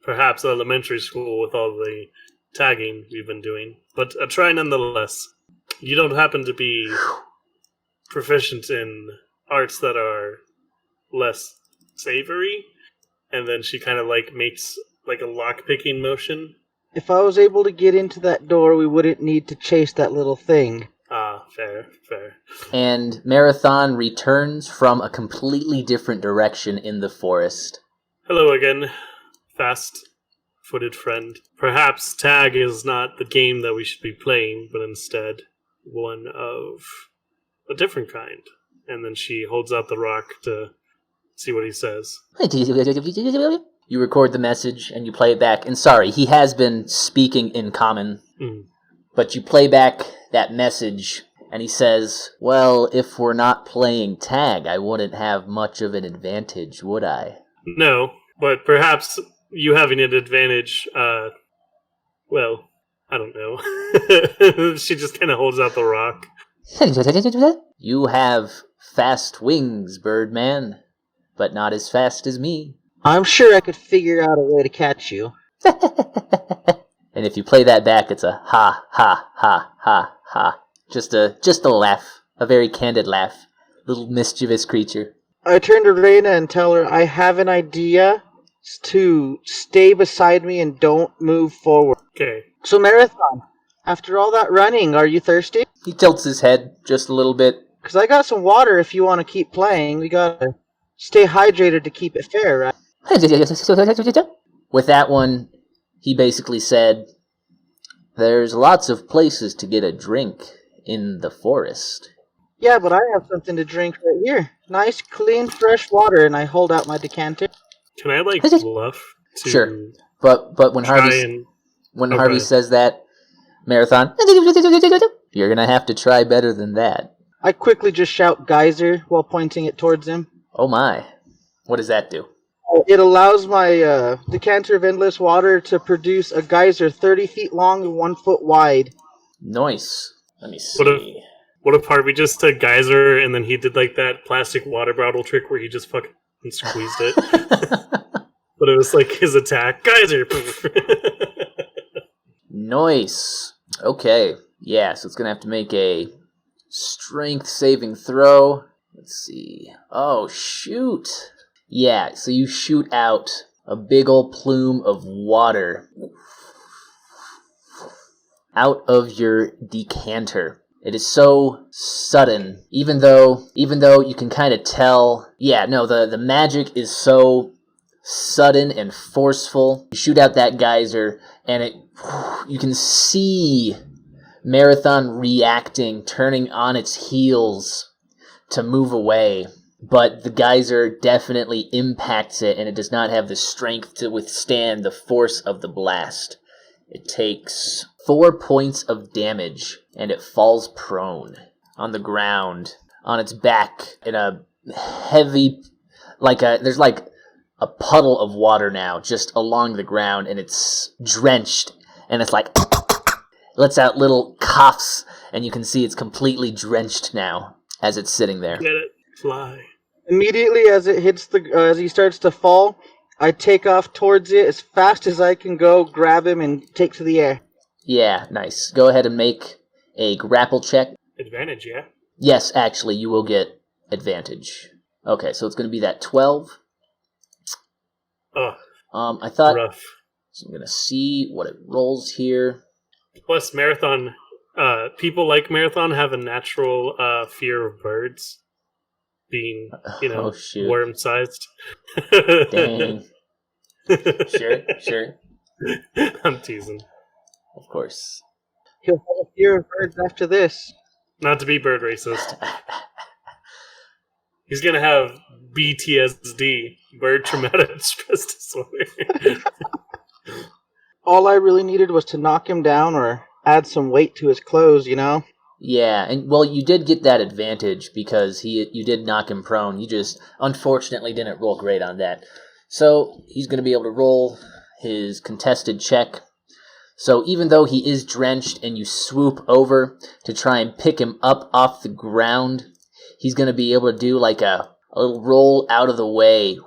perhaps elementary school with all the tagging we've been doing. But a try nonetheless. You don't happen to be proficient in arts that are less savory? And then she kind of makes a lock-picking motion.
If I was able to get into that door, we wouldn't need to chase that little thing.
Ah, fair.
And Marathon returns from a completely different direction in the forest.
Hello again, fast-footed friend. Perhaps tag is not the game that we should be playing, but instead one of a different kind. And then she holds out the rock to see what he says.
You record the message and you play it back. And sorry, he has been speaking in common. But you play back that message and he says, well, if we're not playing tag, I wouldn't have much of an advantage, would I?
No, but perhaps you having an advantage, well, I don't know. She just kind of holds out the rock.
You have fast wings, Birdman, but not as fast as me.
I'm sure I could figure out a way to catch you.
And if you play that back, it's a ha, ha, ha, ha, ha. Just a laugh. A very candid laugh. Little mischievous creature.
I turn to Reyna and tell her I have an idea to stay beside me and don't move forward.
Okay.
So Marathon, after all that running, are you thirsty?
He tilts his head just a little bit.
Because I got some water if you want to keep playing. We gotta stay hydrated to keep it fair, right?
With that one, he basically said, there's lots of places to get a drink in the forest.
Yeah, but I have something to drink right here. Nice, clean, fresh water, and I hold out my decanter.
Can I, bluff?
Sure. But when Harvey says that, Marathon, you're gonna have to try better than that.
I quickly just shout geyser while pointing it towards him.
Oh my. What does that do?
It allows my decanter of endless water to produce a geyser 30 feet long and 1 foot wide.
Nice. Let me see.
What if Harvey just said geyser and then he did that plastic water bottle trick where he just fucking squeezed it? But it was his attack. Geyser!
Nice. Okay. Yeah, so it's going to have to make a strength saving throw. Let's see. Oh, shoot. Yeah, so you shoot out a big old plume of water out of your decanter. It is so sudden, even though you can kind of tell. Yeah, no, the magic is so sudden and forceful. You shoot out that geyser, and you can see Marathon reacting, turning on its heels to move away. But the geyser definitely impacts it, and it does not have the strength to withstand the force of the blast. It takes 4 points of damage, and it falls prone on the ground, on its back, in a heavy, there's a puddle of water now, just along the ground, and it's drenched, and it's lets out little coughs, and you can see it's completely drenched now, as it's sitting there.
Get it? Fly.
Immediately as it hits as he starts to fall, I take off towards it as fast as I can go, grab him, and take to the air.
Yeah, nice. Go ahead and make a grapple check.
Advantage, yeah?
Yes, actually, you will get advantage. Okay, so it's going to be that 12. I thought...
Rough.
So I'm going to see what it rolls here.
Plus, people like Marathon have a natural fear of birds. being,
Oh, shoot.
worm-sized.
Dang. Sure.
I'm teasing.
Of course.
He'll have a fear of birds after this.
Not to be bird racist. He's gonna have BTSD, bird traumatic stress disorder.
All I really needed was to knock him down or add some weight to his clothes,
Yeah, and well, you did get that advantage because you did knock him prone. You just unfortunately didn't roll great on that. So he's going to be able to roll his contested check. So even though he is drenched and you swoop over to try and pick him up off the ground, he's going to be able to do like a little roll out of the way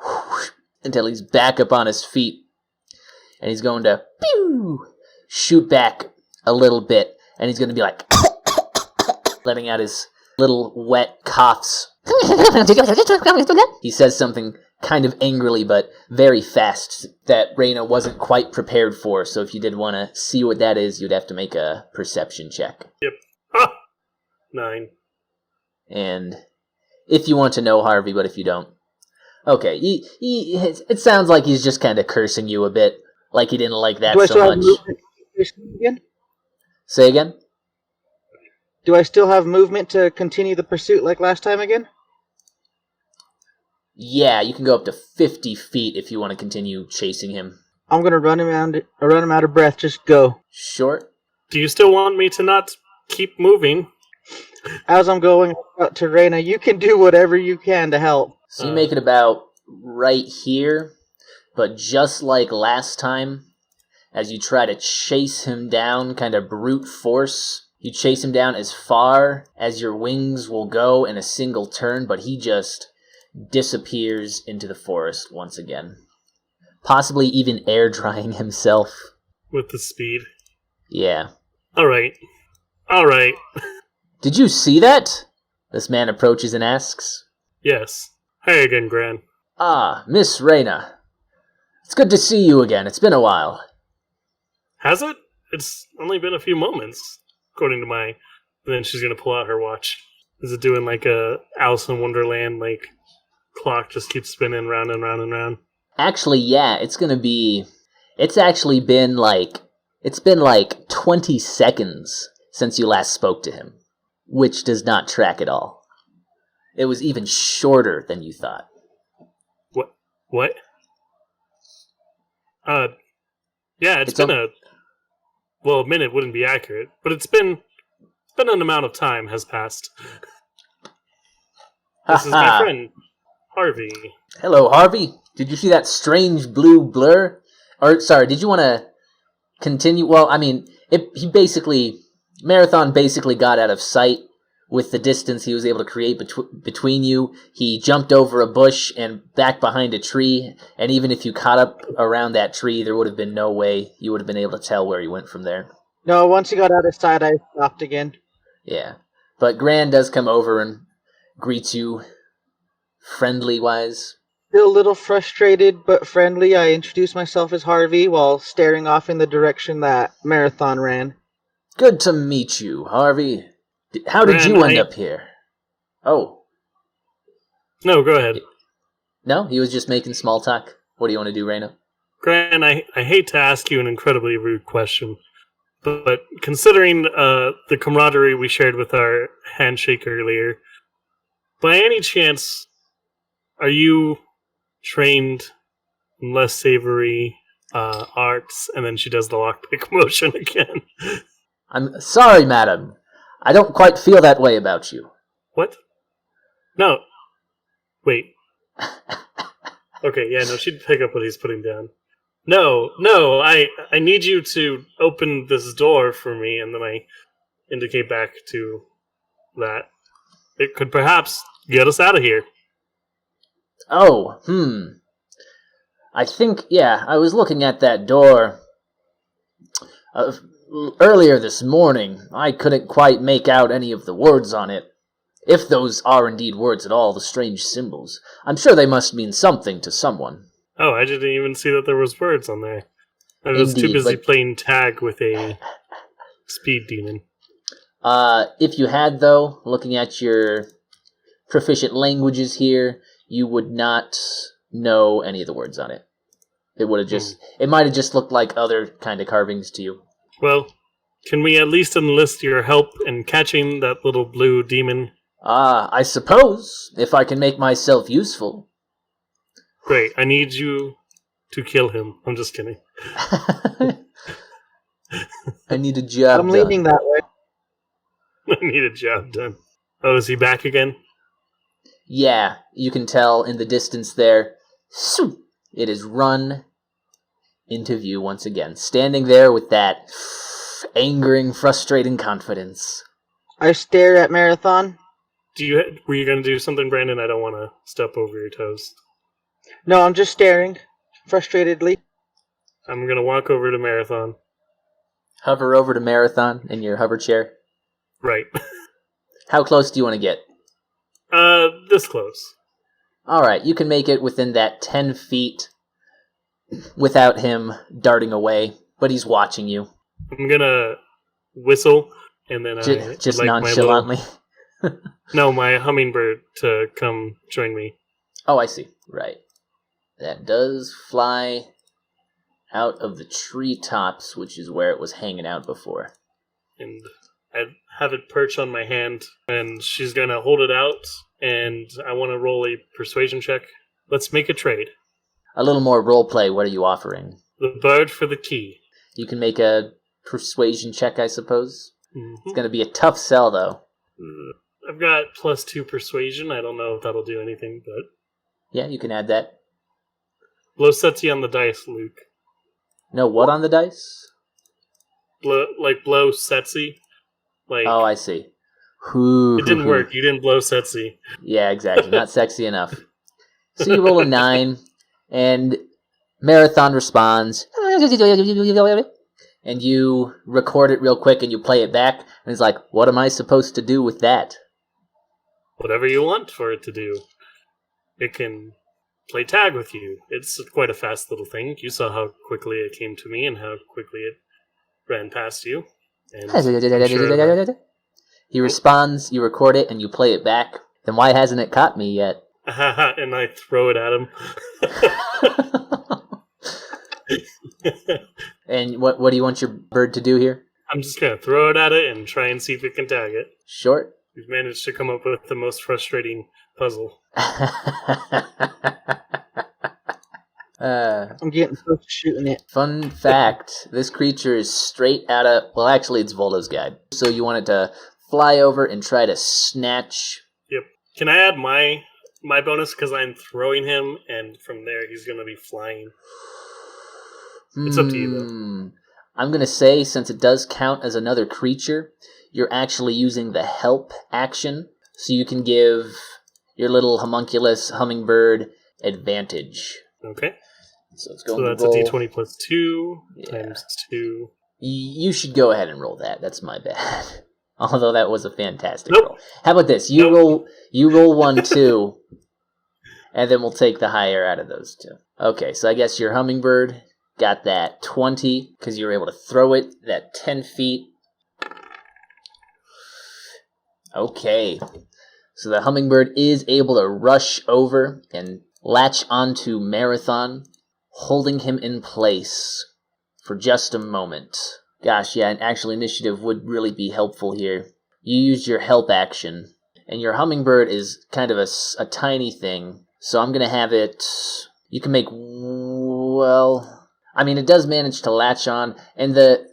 until he's back up on his feet. And he's going to shoot back a little bit. And he's going to be like letting out his little wet coughs. He says something kind of angrily but very fast that Reyna wasn't quite prepared for. So if you did want to see what that is, you'd have to make a perception check.
Yep. 9.
And if you want to know, Harvey, but if you don't. Okay, it sounds like he's just kind of cursing you a bit. Like he didn't like that so much.
Again?
Say again?
Do I still have movement to continue the pursuit like last time again?
Yeah, you can go up to 50 feet if you want to continue chasing him.
I'm going to run him out of breath. Just go.
Short?
Do you still want me to not keep moving?
As I'm going out to Reyna, you can do whatever you can to help.
So you make it about right here, but just like last time, as you try to chase him down, kind of brute force, you chase him down as far as your wings will go in a single turn, but he just disappears into the forest once again. Possibly even air drying himself.
With the speed?
Yeah.
Alright.
Did you see that? This man approaches and asks.
Yes. Hey again, Gran.
Ah, Miss Reyna. It's good to see you again. It's been a while.
Has it? It's only been a few moments, according to my... And then she's gonna pull out her watch. Is it doing like a Alice in Wonderland, like, clock just keeps spinning round and round and round?
Actually, yeah, it's actually been like 20 seconds since you last spoke to him, which does not track at all. It was even shorter than you thought.
What? Yeah, it's been a minute wouldn't be accurate, but it's been an amount of time has passed. This is my friend, Harvey.
Hello, Harvey. Did you see that strange blue blur? Or, sorry, did you want to continue? Well, I mean, Marathon basically got out of sight with the distance he was able to create between you. He jumped over a bush and back behind a tree, and even if you caught up around that tree, there would have been no way you would have been able to tell where he went from there.
No, once he got out of sight, I stopped again.
Yeah. But Gran does come over and greets you friendly-wise.
Still a little frustrated, but friendly. I introduce myself as Harvey while staring off in the direction that Marathon ran.
Good to meet you, Harvey. How did you end up here? Oh.
No, go ahead.
No, he was just making small talk. What do you want to do, Reyna?
Gran, I hate to ask you an incredibly rude question, but considering the camaraderie we shared with our handshake earlier, by any chance, are you trained in less savory arts? And then she does the lockpick motion again.
I'm sorry, madam. I don't quite feel that way about you.
What? No. Wait. Okay, yeah, no, she'd pick up what he's putting down. No, I need you to open this door for me, and then I indicate back to that. It could perhaps get us out of here.
Oh, I think, yeah, I was looking at that door earlier this morning. I couldn't quite make out any of the words on it. If those are indeed words at all, the strange symbols. I'm sure they must mean something to someone.
Oh, I didn't even see that there was words on there. I was too busy playing tag with a speed demon.
If you had, though, looking at your proficient languages here, you would not know any of the words on it. It would have just, it might have just looked like other kind of carvings to you.
Well, can we at least enlist your help in catching that little blue demon?
I suppose, if I can make myself useful.
Great, I need you to kill him. I'm just kidding.
I need a job
I'm
done.
leaning that way.
I need a job done. Oh, is he back again?
Yeah, you can tell in the distance there. It is run into view once again, standing there with that angering, frustrating confidence.
I stare at Marathon.
Were you going to do something, Brandon? I don't want to step over your toes.
No, I'm just staring, frustratedly.
I'm going to walk over to Marathon.
Hover over to Marathon in your hover chair.
Right.
How close do you want to get?
This close.
Alright, you can make it within that 10 feet without him darting away, but he's watching you.
I'm gonna whistle, and then
Just
like
nonchalantly.
my hummingbird to come join me.
Oh, I see. Right. That does fly out of the treetops, which is where it was hanging out before.
And I have it perch on my hand, and she's gonna hold it out, and I want to roll a persuasion check. Let's make a trade.
A little more roleplay, what are you offering?
The bird for the key.
You can make a persuasion check, I suppose.
Mm-hmm.
It's going to be a tough sell, though.
I've got +2 persuasion. I don't know if that'll do anything, but...
Yeah, you can add that.
Blow Setsy on the dice, Luke.
No, what on the dice?
Blow Setsy. Like,
Oh, I see. Ooh.
It didn't work. You didn't blow Setsy.
Yeah, exactly. Not sexy enough. So you roll a 9, and Marathon responds. And you record it real quick, and you play it back. And it's like, what am I supposed to do with that?
Whatever you want for it to do. It can play tag with you. It's quite a fast little thing. You saw how quickly it came to me and how quickly it ran past you. And
He responds, you record it, and you play it back. Then why hasn't it caught me yet?
And I throw it at him.
And what do you want your bird to do here?
I'm just going to throw it at it and try and see if it can tag it.
Short?
We've managed to come up with the most frustrating puzzle.
I'm getting close to shooting it.
Fun fact, this creature is straight out of... Well, actually, it's Volta's guide. So you want it to fly over and try to snatch...
Yep. Can I add my bonus because I'm throwing him, and from there he's going to be flying? It's up to you, though.
I'm going to say, since it does count as another creature, you're actually using the help action, so you can give your little homunculus hummingbird advantage.
Okay.
So it's going
that's
to roll.
a d20 plus 2 times 2.
You should go ahead and roll that. That's my bad. Although that was a fantastic
Nope.
roll. How about this? You roll 1, 2, and then we'll take the higher out of those two. Okay, so I guess your hummingbird got that 20 because you were able to throw it that 10 feet. Okay, so the hummingbird is able to rush over and latch onto Marathon, holding him in place for just a moment. Gosh, yeah, and actually initiative would really be helpful here. You used your help action, and your hummingbird is kind of a tiny thing, so I'm going to have it... You can make... Well... I mean, it does manage to latch on, and the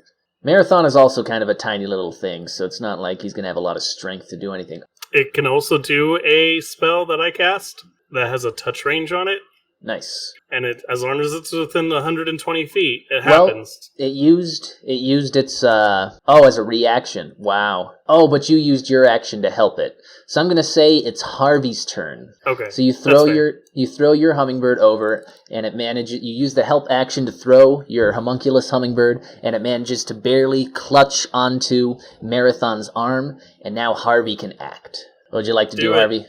Marathon is also kind of a tiny little thing, so it's not like he's going to have a lot of strength to do anything.
It can also do a spell that I cast that has a touch range on it.
Nice.
And as long as it's within 120 feet, it happens.
It used its as a reaction. Wow. Oh, but you used your action to help it. So I'm gonna say it's Harvey's turn.
Okay.
So you throw your hummingbird over, and it manages. You use the help action to throw your homunculus hummingbird, and it manages to barely clutch onto Marathon's arm, and now Harvey can act. What would you like to do, Harvey?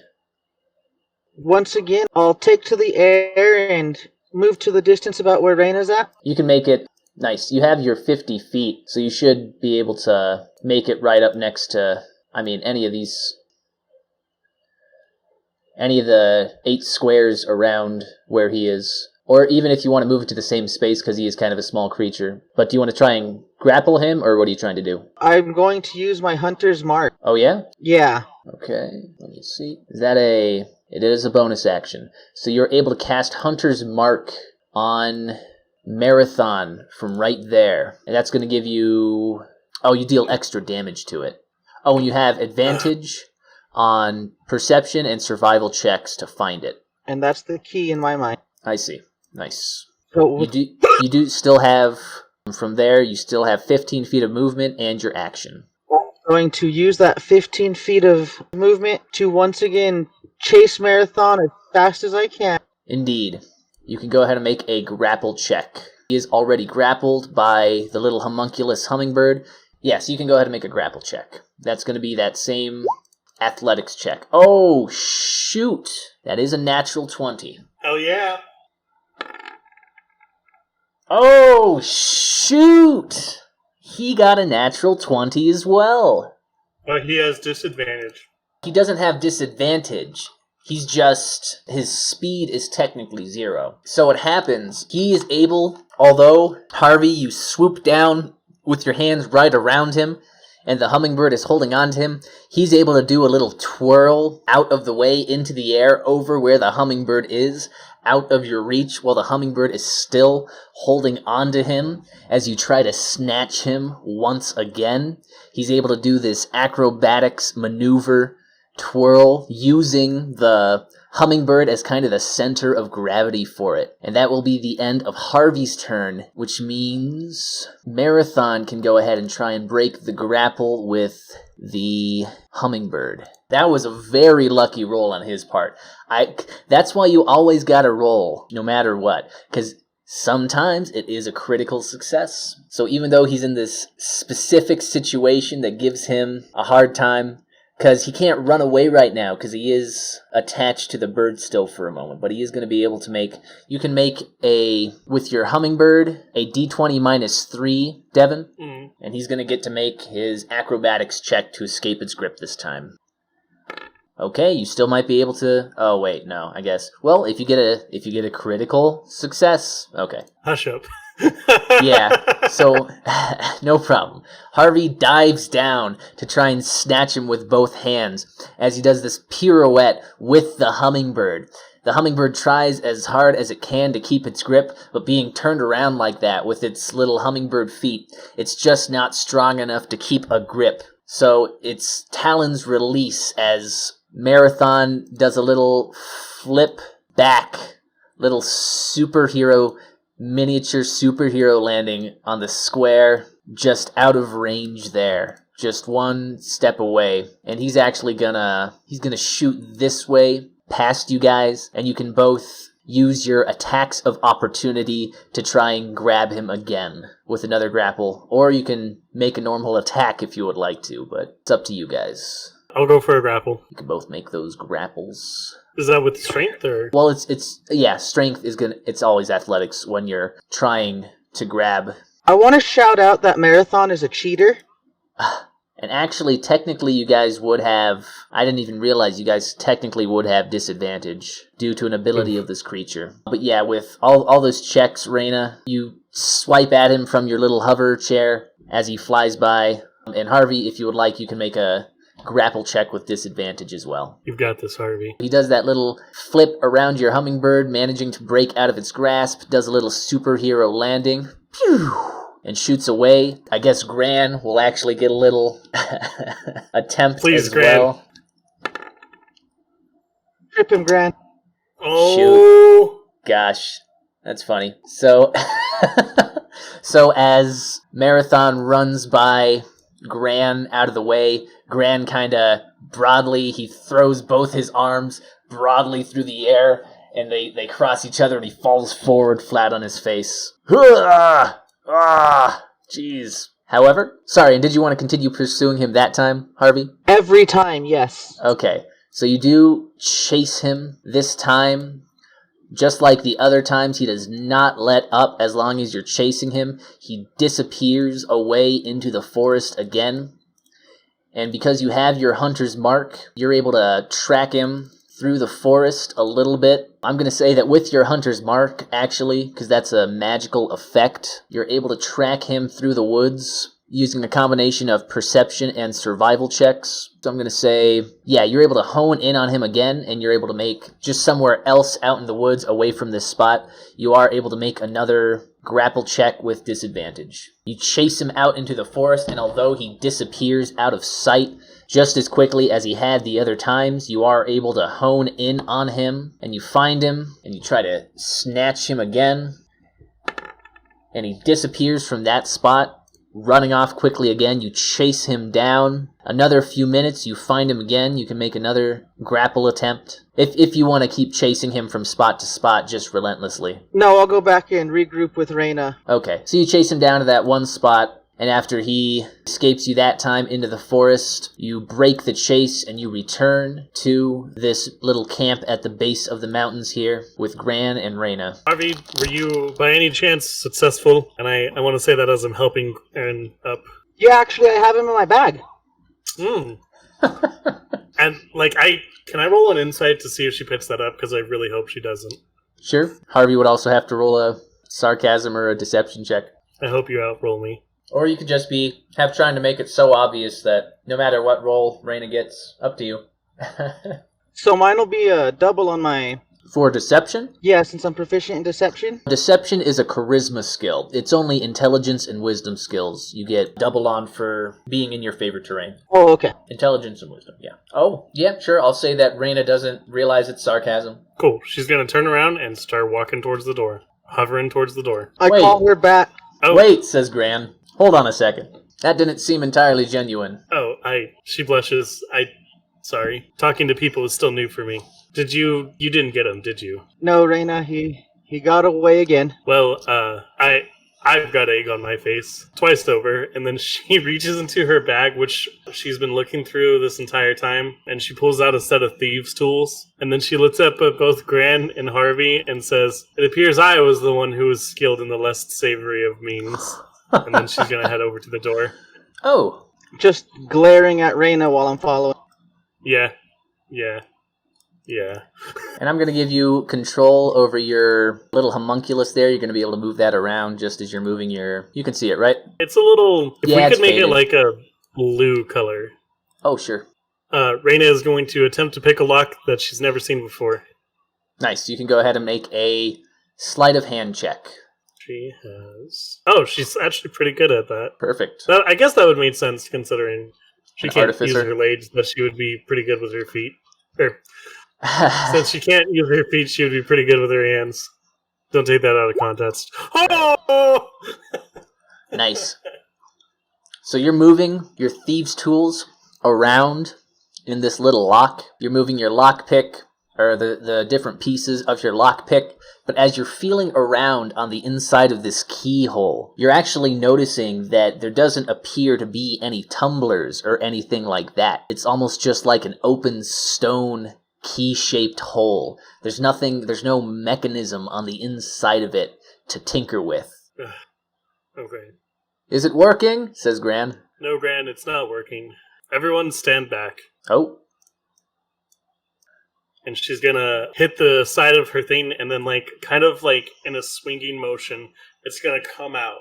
Once again, I'll take to the air and move to the distance about where Reyna's at.
You can make it nice. You have your 50 feet, so you should be able to make it right up next to, any of these. any of the 8 squares around where he is. Or even if you want to move it to the same space because he is kind of a small creature. But do you want to try and grapple him, or what are you trying to do?
I'm going to use my Hunter's Mark.
Oh, yeah?
Yeah.
Okay, let me see. Is that a... It is a bonus action. So you're able to cast Hunter's Mark on Marathon from right there. And that's going to give you... Oh, you deal extra damage to it. Oh, and you have advantage on perception and survival checks to find it.
And that's the key in my mind.
I see. Nice.
So
You do still have... From there, you still have 15 feet of movement and your action.
I'm going to use that 15 feet of movement to once again chase Marathon as fast as I can.
Indeed. You can go ahead and make a grapple check. He is already grappled by the little homunculus hummingbird. Yes, you can go ahead and make a grapple check. That's going to be that same athletics check. Oh, shoot! That is a natural 20.
Hell yeah.
Oh, shoot! He got a natural 20 as well.
But he has disadvantage.
He doesn't have disadvantage. He's just... His speed is technically 0. So what happens, he is able... Although, Harvey, you swoop down with your hands right around him, and the hummingbird is holding on to him, he's able to do a little twirl out of the way into the air over where the hummingbird is, out of your reach, while the hummingbird is still holding on to him as you try to snatch him once again. He's able to do this acrobatics maneuver twirl using the hummingbird as kind of the center of gravity for it. And that will be the end of Harvey's turn, which means Marathon can go ahead and try and break the grapple with the hummingbird. That was a very lucky roll on his part. That's why you always gotta roll, no matter what, because sometimes it is a critical success. So even though he's in this specific situation that gives him a hard time, because he can't run away right now, because he is attached to the bird still for a moment. But he is going to be able to make... You can make with your hummingbird, a d20 minus 3, Devin. Mm. And he's going to get to make his acrobatics check to escape its grip this time. Okay, you still might be able to... Oh, wait, no, I guess. Well, if you get a critical success... Okay.
Hush up.
Yeah, so no problem. Harvey dives down to try and snatch him with both hands as he does this pirouette with the hummingbird. The hummingbird tries as hard as it can to keep its grip, but being turned around like that with its little hummingbird feet, it's just not strong enough to keep a grip. So its talons release as Marathon does a little flip back, little miniature superhero landing on the square just out of range there, just one step away, and he's actually gonna shoot this way past you guys, and you can both use your attacks of opportunity to try and grab him again with another grapple, or you can make a normal attack if you would like to, but it's up to you guys.
I'll go for a grapple.
You can both make those grapples.
Is that with strength or?
Well, strength is it's always athletics when you're trying to grab.
I want to shout out that Marathon is a cheater.
And actually, technically, you guys would have... I didn't even realize you guys technically would have disadvantage due to an ability of this creature. But yeah, with all those checks, Reyna, you swipe at him from your little hover chair as he flies by. And Harvey, if you would like, you can make a grapple check with disadvantage as well.
You've got this, Harvey.
He does that little flip around your hummingbird, managing to break out of its grasp, does a little superhero landing, pew, and shoots away. I guess Gran will actually get a little attempt
Please,
as
Gran.
well.
Trip him, Gran.
Oh!
Shoot. Gosh, that's funny. So, so as Marathon runs by Gran out of the way, Gran kind of broadly, he throws both his arms broadly through the air, and they cross each other, and he falls forward flat on his face. Jeez. However, sorry, and did you want to continue pursuing him that time, Harvey?
Every time, yes.
Okay, so you do chase him this time. Just like the other times, he does not let up as long as you're chasing him. He disappears away into the forest again. And because you have your hunter's mark, you're able to track him through the forest a little bit. I'm going to say that with your hunter's mark, actually, because that's a magical effect, you're able to track him through the woods using a combination of perception and survival checks. So I'm going to say, yeah, you're able to hone in on him again, and you're able to make, just somewhere else out in the woods away from this spot, you are able to make another grapple check with disadvantage. You chase him out into the forest, and although he disappears out of sight just as quickly as he had the other times, you are able to hone in on him, and you find him, and you try to snatch him again, and he disappears from that spot. Running off quickly again, you chase him down. Another few minutes, you find him again. You can make another grapple attempt. If you want to keep chasing him from spot to spot just relentlessly.
No, I'll go back and regroup with Reyna.
Okay, so you chase him down to that one spot, and after he escapes you that time into the forest, you break the chase and you return to this little camp at the base of the mountains here with Gran and Reyna.
Harvey, were you by any chance successful? And I want to say that as I'm helping Aaron up.
Yeah, actually, I have him in my bag.
And, can I roll an insight to see if she picks that up? Because I really hope she doesn't.
Sure. Harvey would also have to roll a sarcasm or a deception check.
I hope you outroll me.
Or you could just have trying to make it so obvious that no matter what roll Reyna gets, up to you.
So mine will be a double on my...
For deception?
Yeah, since I'm proficient in deception.
Deception is a charisma skill. It's only intelligence and wisdom skills. You get double on for being in your favorite terrain.
Oh, okay.
Intelligence and wisdom, yeah. Oh, yeah, sure. I'll say that Reyna doesn't realize it's sarcasm.
Cool. She's going to turn around and start walking towards the door. Hovering towards the door.
I call her back.
Oh.
Wait, says Gran. Hold on a second. That didn't seem entirely genuine.
Oh, she blushes. Sorry. Talking to people is still new for me. You didn't get him, did you?
No, Reyna, he got away again.
Well, I've got egg on my face twice over, and then she reaches into her bag, which she's been looking through this entire time, and she pulls out a set of thieves' tools, and then she looks up at both Gran and Harvey and says, "It appears I was the one who was skilled in the less savory of means." And then she's going to head over to the door.
Oh.
Just glaring at Reyna while I'm following.
Yeah.
And I'm going to give you control over your little homunculus there. You're going to be able to move that around just as you're moving your... You can see it, right?
It's a little... If
yeah,
we could make
faded.
it like a blue color.
Oh, sure.
Reyna is going to attempt to pick a lock that she's never seen before.
Nice. You can go ahead and make a sleight of hand check.
She has... Oh, she's actually pretty good at that.
Perfect.
I guess that would make sense considering she can't
Artificer.
use her legs, but she would be pretty good with her feet. Since she can't use her feet, she would be pretty good with her hands. Don't take that out of context. Oh!
Nice. So you're moving your thieves' tools around in this little lock. You're moving your lockpick, or the different pieces of your lockpick. But as you're feeling around on the inside of this keyhole, you're actually noticing that there doesn't appear to be any tumblers or anything like that. It's almost just like an open stone key-shaped hole. There's no mechanism on the inside of it to tinker with.
Okay.
Is it working? Says Gran.
No, Gran, it's not working. Everyone stand back.
Oh.
And she's gonna hit the side of her thing, and then, kind of in a swinging motion, it's gonna come out.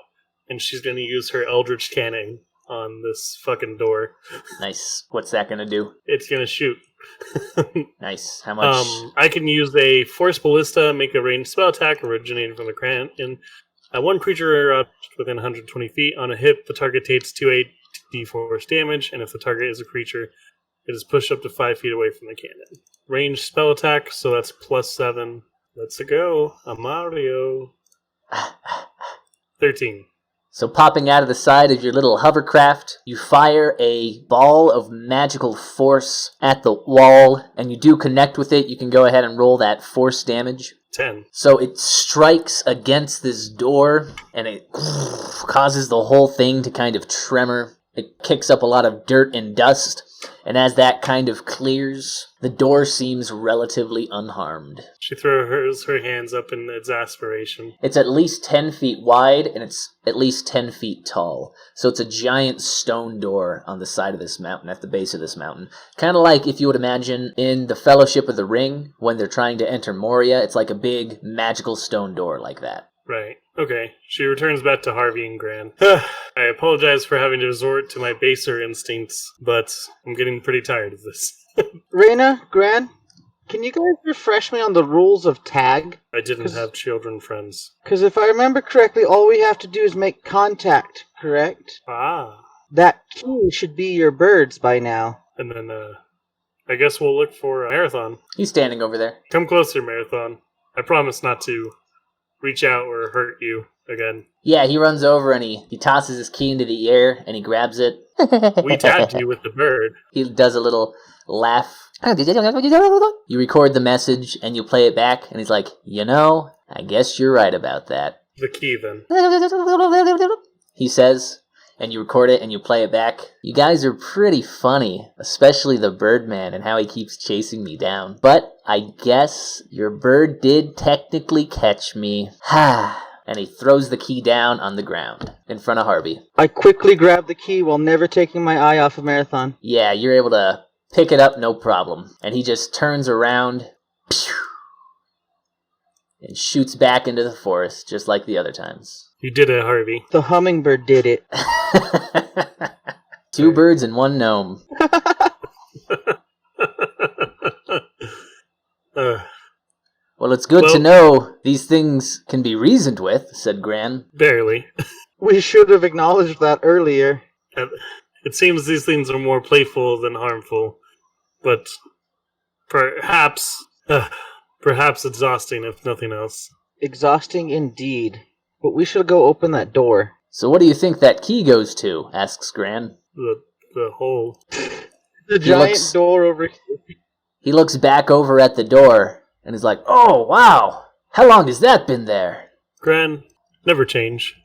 And she's gonna use her Eldritch Cannon on this fucking door.
Nice. What's that gonna do?
It's gonna shoot.
Nice. How much?
I can use a Force Ballista, make a ranged spell attack originating from the Grant, and one creature within 120 feet. On a hit, the target takes 2d force damage, and if the target is a creature, it is pushed up to 5 feet away from the cannon. Ranged spell attack, so that's +7. Let's go. I'm Mario. 13.
So popping out of the side of your little hovercraft, you fire a ball of magical force at the wall, and you do connect with it. You can go ahead and roll that force damage.
10.
So it strikes against this door, and it causes the whole thing to kind of tremor. It kicks up a lot of dirt and dust, And as that kind of clears, the door seems relatively unharmed.
She throws her hands up in exasperation.
It's at least 10 feet wide, and it's at least 10 feet tall. So it's a giant stone door on the side of this mountain, at the base of this mountain. Kind of like if you would imagine in the Fellowship of the Ring, when they're trying to enter Moria, it's like a big magical stone door like that.
Right. Okay. She returns back to Harvey and Gran. I apologize for having to resort to my baser instincts, but I'm getting pretty tired of this.
Reyna, Gran, can you guys refresh me on the rules of tag?
I didn't have children friends.
Because if I remember correctly, all we have to do is make contact, correct?
Ah.
That key should be your birds by now.
And then, I guess we'll look for Marathon.
He's standing over there.
Come closer, Marathon. I promise not to reach out or hurt you again.
Yeah, he runs over and he tosses his key into the air and he grabs it.
We tagged you with the bird.
He does a little laugh. You record the message and you play it back and he's like, I guess you're right about that.
The key, then.
He says, and you record it and you play it back. You guys are pretty funny, especially the Birdman and how he keeps chasing me down. But I guess your bird did technically catch me. Ha! And he throws the key down on the ground in front of Harvey.
I quickly grab the key while never taking my eye off of Marathon.
Yeah, you're able to pick it up, no problem. And he just turns around and shoots back into the forest, just like the other times.
You did it, Harvey.
The hummingbird did it.
2 birds and 1 gnome. Well, it's good to know these things can be reasoned with, said Gran.
Barely.
We should have acknowledged that earlier.
It seems these things are more playful than harmful, but perhaps exhausting if nothing else.
Exhausting indeed. But we should go open that door.
So what do you think that key goes to? Asks Gran.
The hole.
The giant door over here.
He looks back over at the door and is like, oh, wow. How long has that been there?
Gran, never change.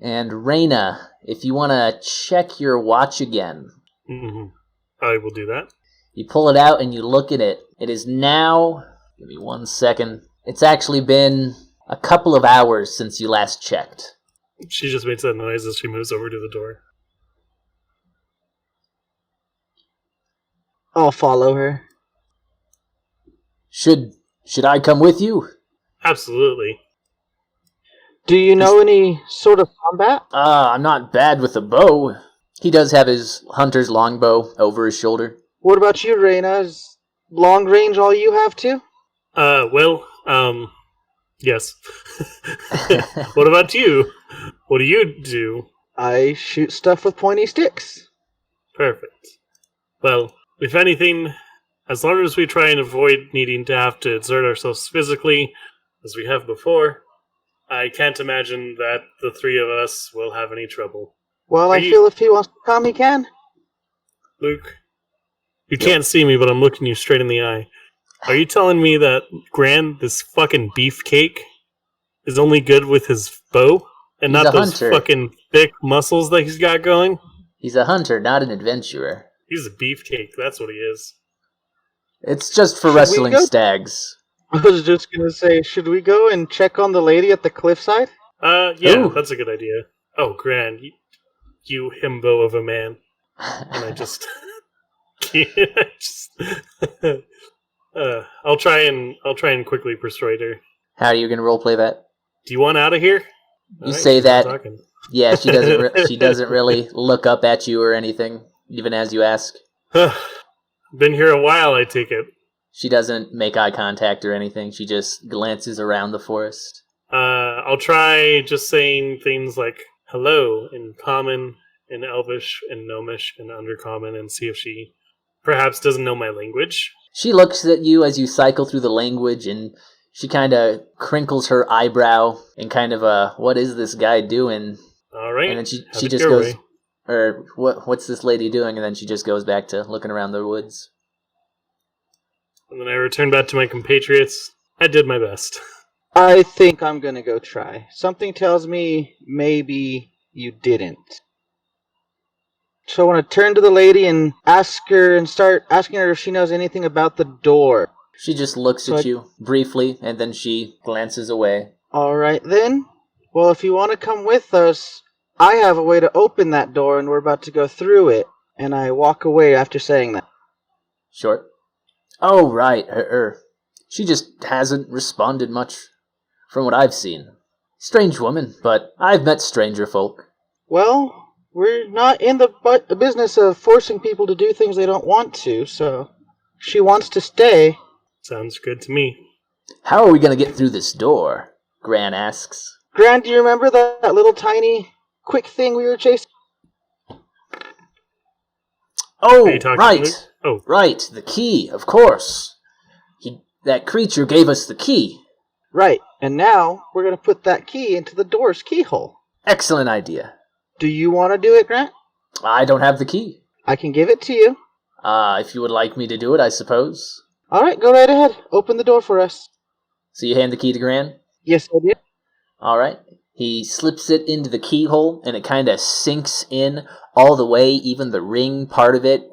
And Reyna, if you want to check your watch again.
Mm-hmm. I will do that.
You pull it out and you look at it. It is now, give me 1 second. It's actually been a couple of hours since you last checked.
She just makes that noise as she moves over to the door.
I'll follow her.
Should I come with you?
Absolutely.
Do you know any sort of combat?
I'm not bad with a bow. He does have his hunter's longbow over his shoulder.
What about you, Reyna? Is long range all you have too?
Yes. What about you? What do you do?
I shoot stuff with pointy sticks.
Perfect. Well, if anything, as long as we try and avoid needing to have to exert ourselves physically, as we have before, I can't imagine that the 3 of us will have any trouble.
Well, I feel if he wants to come, he can.
Luke, you can't see me, but I'm looking you straight in the eye. Are you telling me that Gran, this fucking beefcake, is only good with his bow? And
He's
not those
hunter.
fucking thick muscles that he's got going?
He's a hunter, not an adventurer.
He's a beefcake, that's what he is.
It's just for
Should we
wrestling
go?
Stags.
I was just gonna say, should we go and check on the lady at the cliffside?
Yeah,
Ooh.
that's a good idea. Oh, Gran, you himbo of a man. And I just... I'll try and quickly persuade her.
How are you going to roleplay that?
Do you want out of here?
You say that.
Talking.
Yeah, she doesn't. She doesn't really look up at you or anything, even as you ask.
Been here a while, I take it.
She doesn't make eye contact or anything. She just glances around the forest.
I'll try just saying things like hello in common, in Elvish, in Gnomish, and Undercommon, and see if she perhaps doesn't know my language.
She looks at you as you cycle through the language, and she kind of crinkles her eyebrow and kind of what is this guy doing?
All right.
And then she
Have it
just
your
goes,
way.
or what's this lady doing? And then she just goes back to looking around the woods.
And then I return back to my compatriots. I did my best.
I think I'm gonna go try. Something tells me maybe you didn't. So I want to turn to the lady and ask her and start asking her if she knows anything about the door.
She just looks at you briefly, and then she glances away.
All right, then. Well, if you want to come with us, I have a way to open that door, and we're about to go through it. And I walk away after saying that.
Short. Oh, right. She just hasn't responded much from what I've seen. Strange woman, but I've met stranger folk.
Well, we're not in the business of forcing people to do things they don't want to, so she wants to stay.
Sounds good to me.
How are we going to get through this door? Gran asks.
Gran, do you remember that little tiny quick thing we were chasing?
Oh,
right.
Right, the key, of course. That creature gave us the key.
Right, and now we're going to put that key into the door's keyhole.
Excellent idea.
Do you want to do it, Grant?
I don't have the key.
I can give it to you.
If you would like me to do it, I suppose.
All right, go right ahead. Open the door for us.
So you hand the key to Gran?
Yes, I did.
All right. He slips it into the keyhole, and it kind of sinks in all the way, even the ring part of it.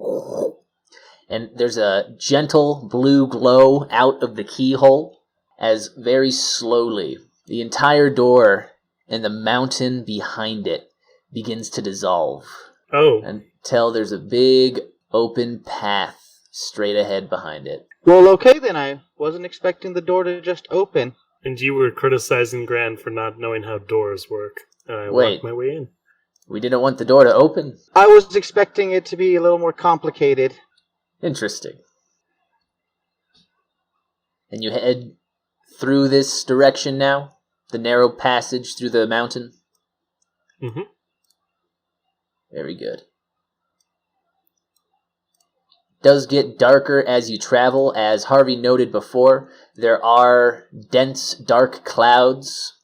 And there's a gentle blue glow out of the keyhole as very slowly the entire door and the mountain behind it begins to dissolve.
Oh.
Until there's a big open path straight ahead behind it.
Well, okay then. I wasn't expecting the door to just open.
And you were criticizing Gran for not knowing how doors work. And I
Wait.
walked my way in.
We didn't want the door to open.
I was expecting it to be a little more complicated.
Interesting. And you head through this direction now? The narrow passage through the mountain?
Mm-hmm.
Very good. Does get darker as you travel. As Harvey noted before, there are dense, dark clouds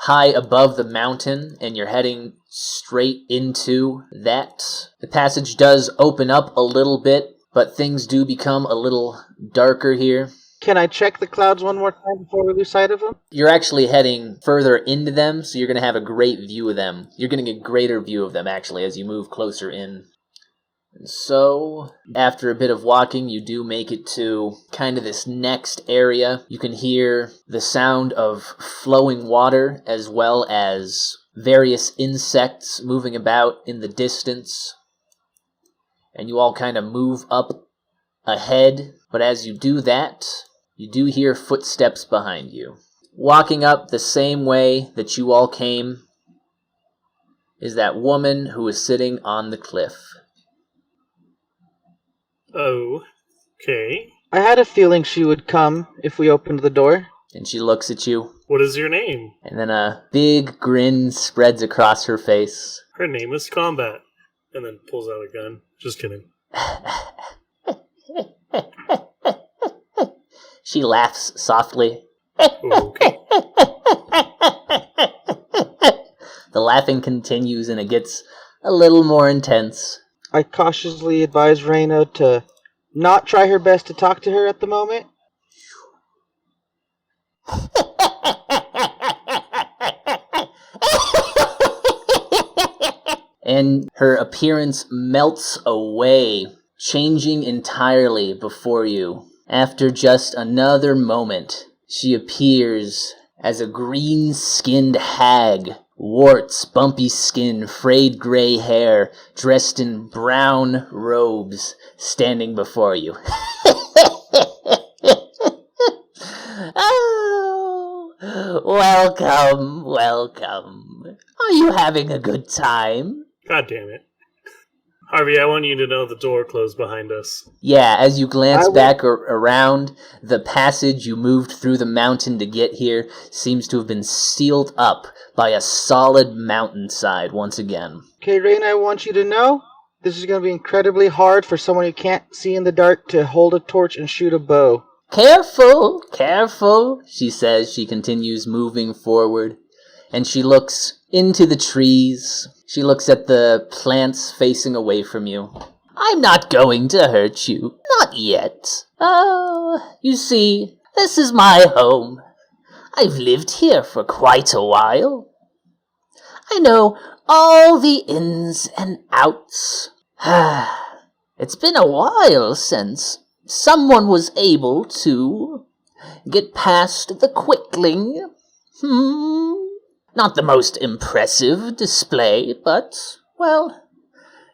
high above the mountain, and you're heading straight into that. The passage does open up a little bit, but things do become a little darker here.
Can I check the clouds one more time before we lose sight of them?
You're actually heading further into them, so you're going to have a great view of them. You're going to get a greater view of them, actually, as you move closer in. And so, after a bit of walking, you do make it to kind of this next area. You can hear the sound of flowing water, as well as various insects moving about in the distance. And you all kind of move up ahead, but as you do that, you do hear footsteps behind you. Walking up the same way that you all came is that woman who is sitting on the cliff.
Oh, okay.
I had a feeling she would come if we opened the door.
And she looks at you.
What is your name?
And then a big grin spreads across her face.
Her name is Combat. And then pulls out a gun. Just kidding.
She laughs softly.
Okay.
The laughing continues and it gets a little more intense.
I cautiously advise Reyna to not try her best to talk to her at the moment.
And her appearance melts away, changing entirely before you. After just another moment, she appears as a green-skinned hag. Warts, bumpy skin, frayed gray hair, dressed in brown robes, standing before you. Oh, welcome. Are you having a good time?
God damn it. Harvey, I want you to know the door closed behind us.
Yeah, as you glance back around, the passage you moved through the mountain to get here seems to have been sealed up by a solid mountainside once again.
Okay, Reyna, I want you to know this is going to be incredibly hard for someone who can't see in the dark to hold a torch and shoot a bow.
Careful, she says. She continues moving forward, and she looks into the trees. She looks at the plants facing away from you. I'm not going to hurt you. Not yet. Oh, you see, this is my home. I've lived here for quite a while. I know all the ins and outs. It's been a while since someone was able to get past the quickling. Not the most impressive display, but, well,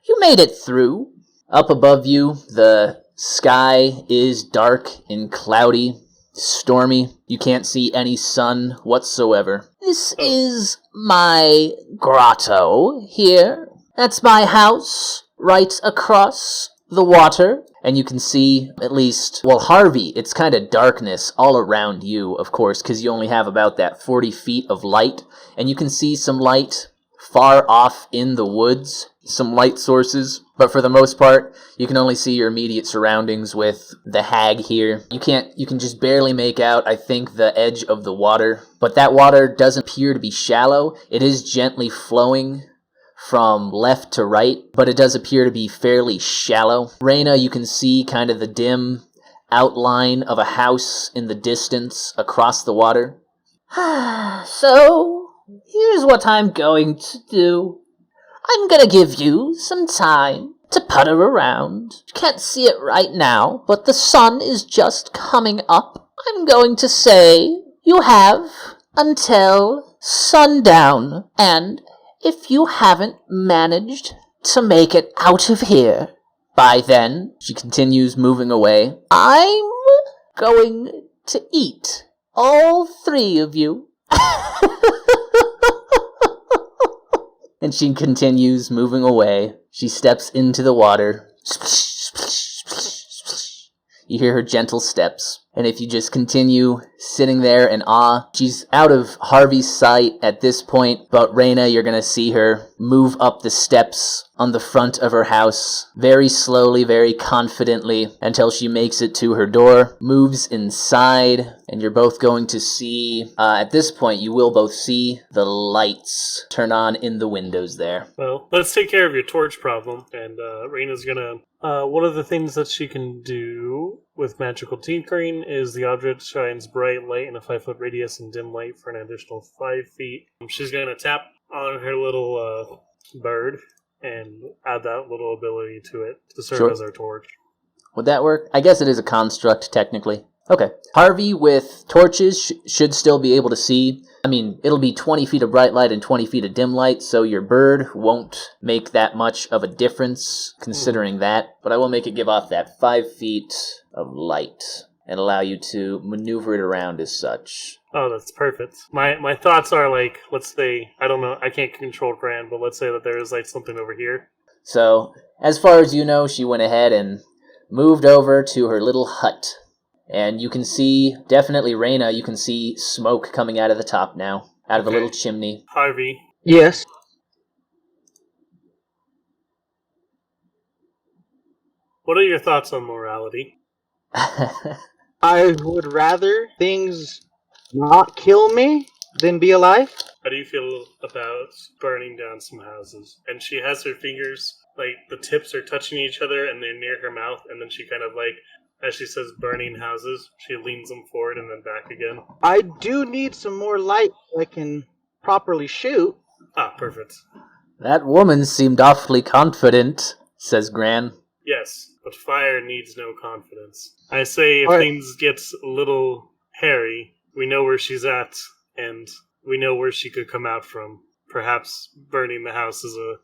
you made it through. Up above you, the sky is dark and cloudy, stormy. You can't see any sun whatsoever. This is my grotto here. That's my house, right across the water. And you can see at least, well, Harvey, it's kind of darkness all around you, of course, because you only have about that 40 feet of light. And you can see some light far off in the woods, some light sources. But for the most part, you can only see your immediate surroundings with the hag here. You can just barely make out, I think, the edge of the water. But that water doesn't appear to be shallow. It is gently flowing from left to right, but it does appear to be fairly shallow. Reyna, you can see kind of the dim outline of a house in the distance across the water. So, here's what I'm going to do. I'm gonna give you some time to putter around. You can't see it right now, but the sun is just coming up. I'm going to say you have until sundown, and if you haven't managed to make it out of here by then, she continues moving away, I'm going to eat all three of you. And she continues moving away. She steps into the water. You hear her gentle steps. And if you just continue sitting there in awe, she's out of Harvey's sight at this point, but Reyna, you're going to see her move up the steps on the front of her house, very slowly, very confidently, until she makes it to her door, moves inside, and you're both going to see, at this point, you will both see the lights turn on in the windows there.
Well, let's take care of your torch problem, and Reyna's gonna... one of the things that she can do with magical tinkering is the object shines bright light in a 5-foot radius and dim light for an additional 5 feet. She's going to tap on her little bird and add that little ability to it to serve as our torch.
Would that work? I guess it is a construct, technically. Okay. Harvey with torches should still be able to see. I mean, it'll be 20 feet of bright light and 20 feet of dim light, so your bird won't make that much of a difference considering that. But I will make it give off that 5 feet of light and allow you to maneuver it around as such.
Oh, that's perfect. My thoughts are like, let's say, I don't know, I can't control Gran, but let's say that there is like something over here.
So, as far as you know, she went ahead and moved over to her little hut. And you can see, definitely Reyna, you can see smoke coming out of the top now, out of a little chimney.
Harvey.
Yes?
What are your thoughts on morality?
I would rather things not kill me than be alive.
How do you feel about burning down some houses? And she has her fingers, like, the tips are touching each other and they're near her mouth, and then she kind of, like, as she says burning houses, she leans them forward and then back again.
I do need some more light so I can properly shoot.
Ah, perfect.
That woman seemed awfully confident, says Gran.
Yes, but fire needs no confidence. I say if things get a little hairy, we know where she's at, and we know where she could come out from. Perhaps burning the house is a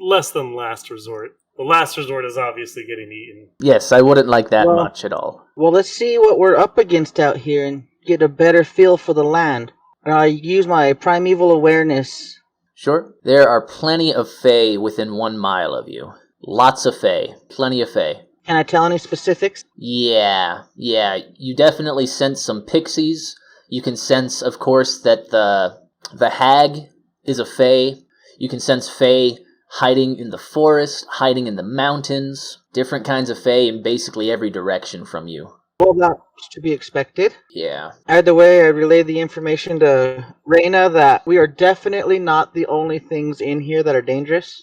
less than last resort. The last resort is obviously getting eaten.
Yes, I wouldn't like that much at all.
Well, let's see what we're up against out here and get a better feel for the land. I use my primeval awareness.
Sure. There are plenty of Fae within 1 mile of you. Lots of Fae. Plenty of Fae.
Can I tell any specifics?
Yeah. You definitely sense some pixies. You can sense, of course, that the hag is a Fae. You can sense Fae hiding in the forest, hiding in the mountains. Different kinds of Fae in basically every direction from you.
Well, that's to be expected.
Yeah.
Either way, I relay the information to Reyna that we are definitely not the only things in here that are dangerous.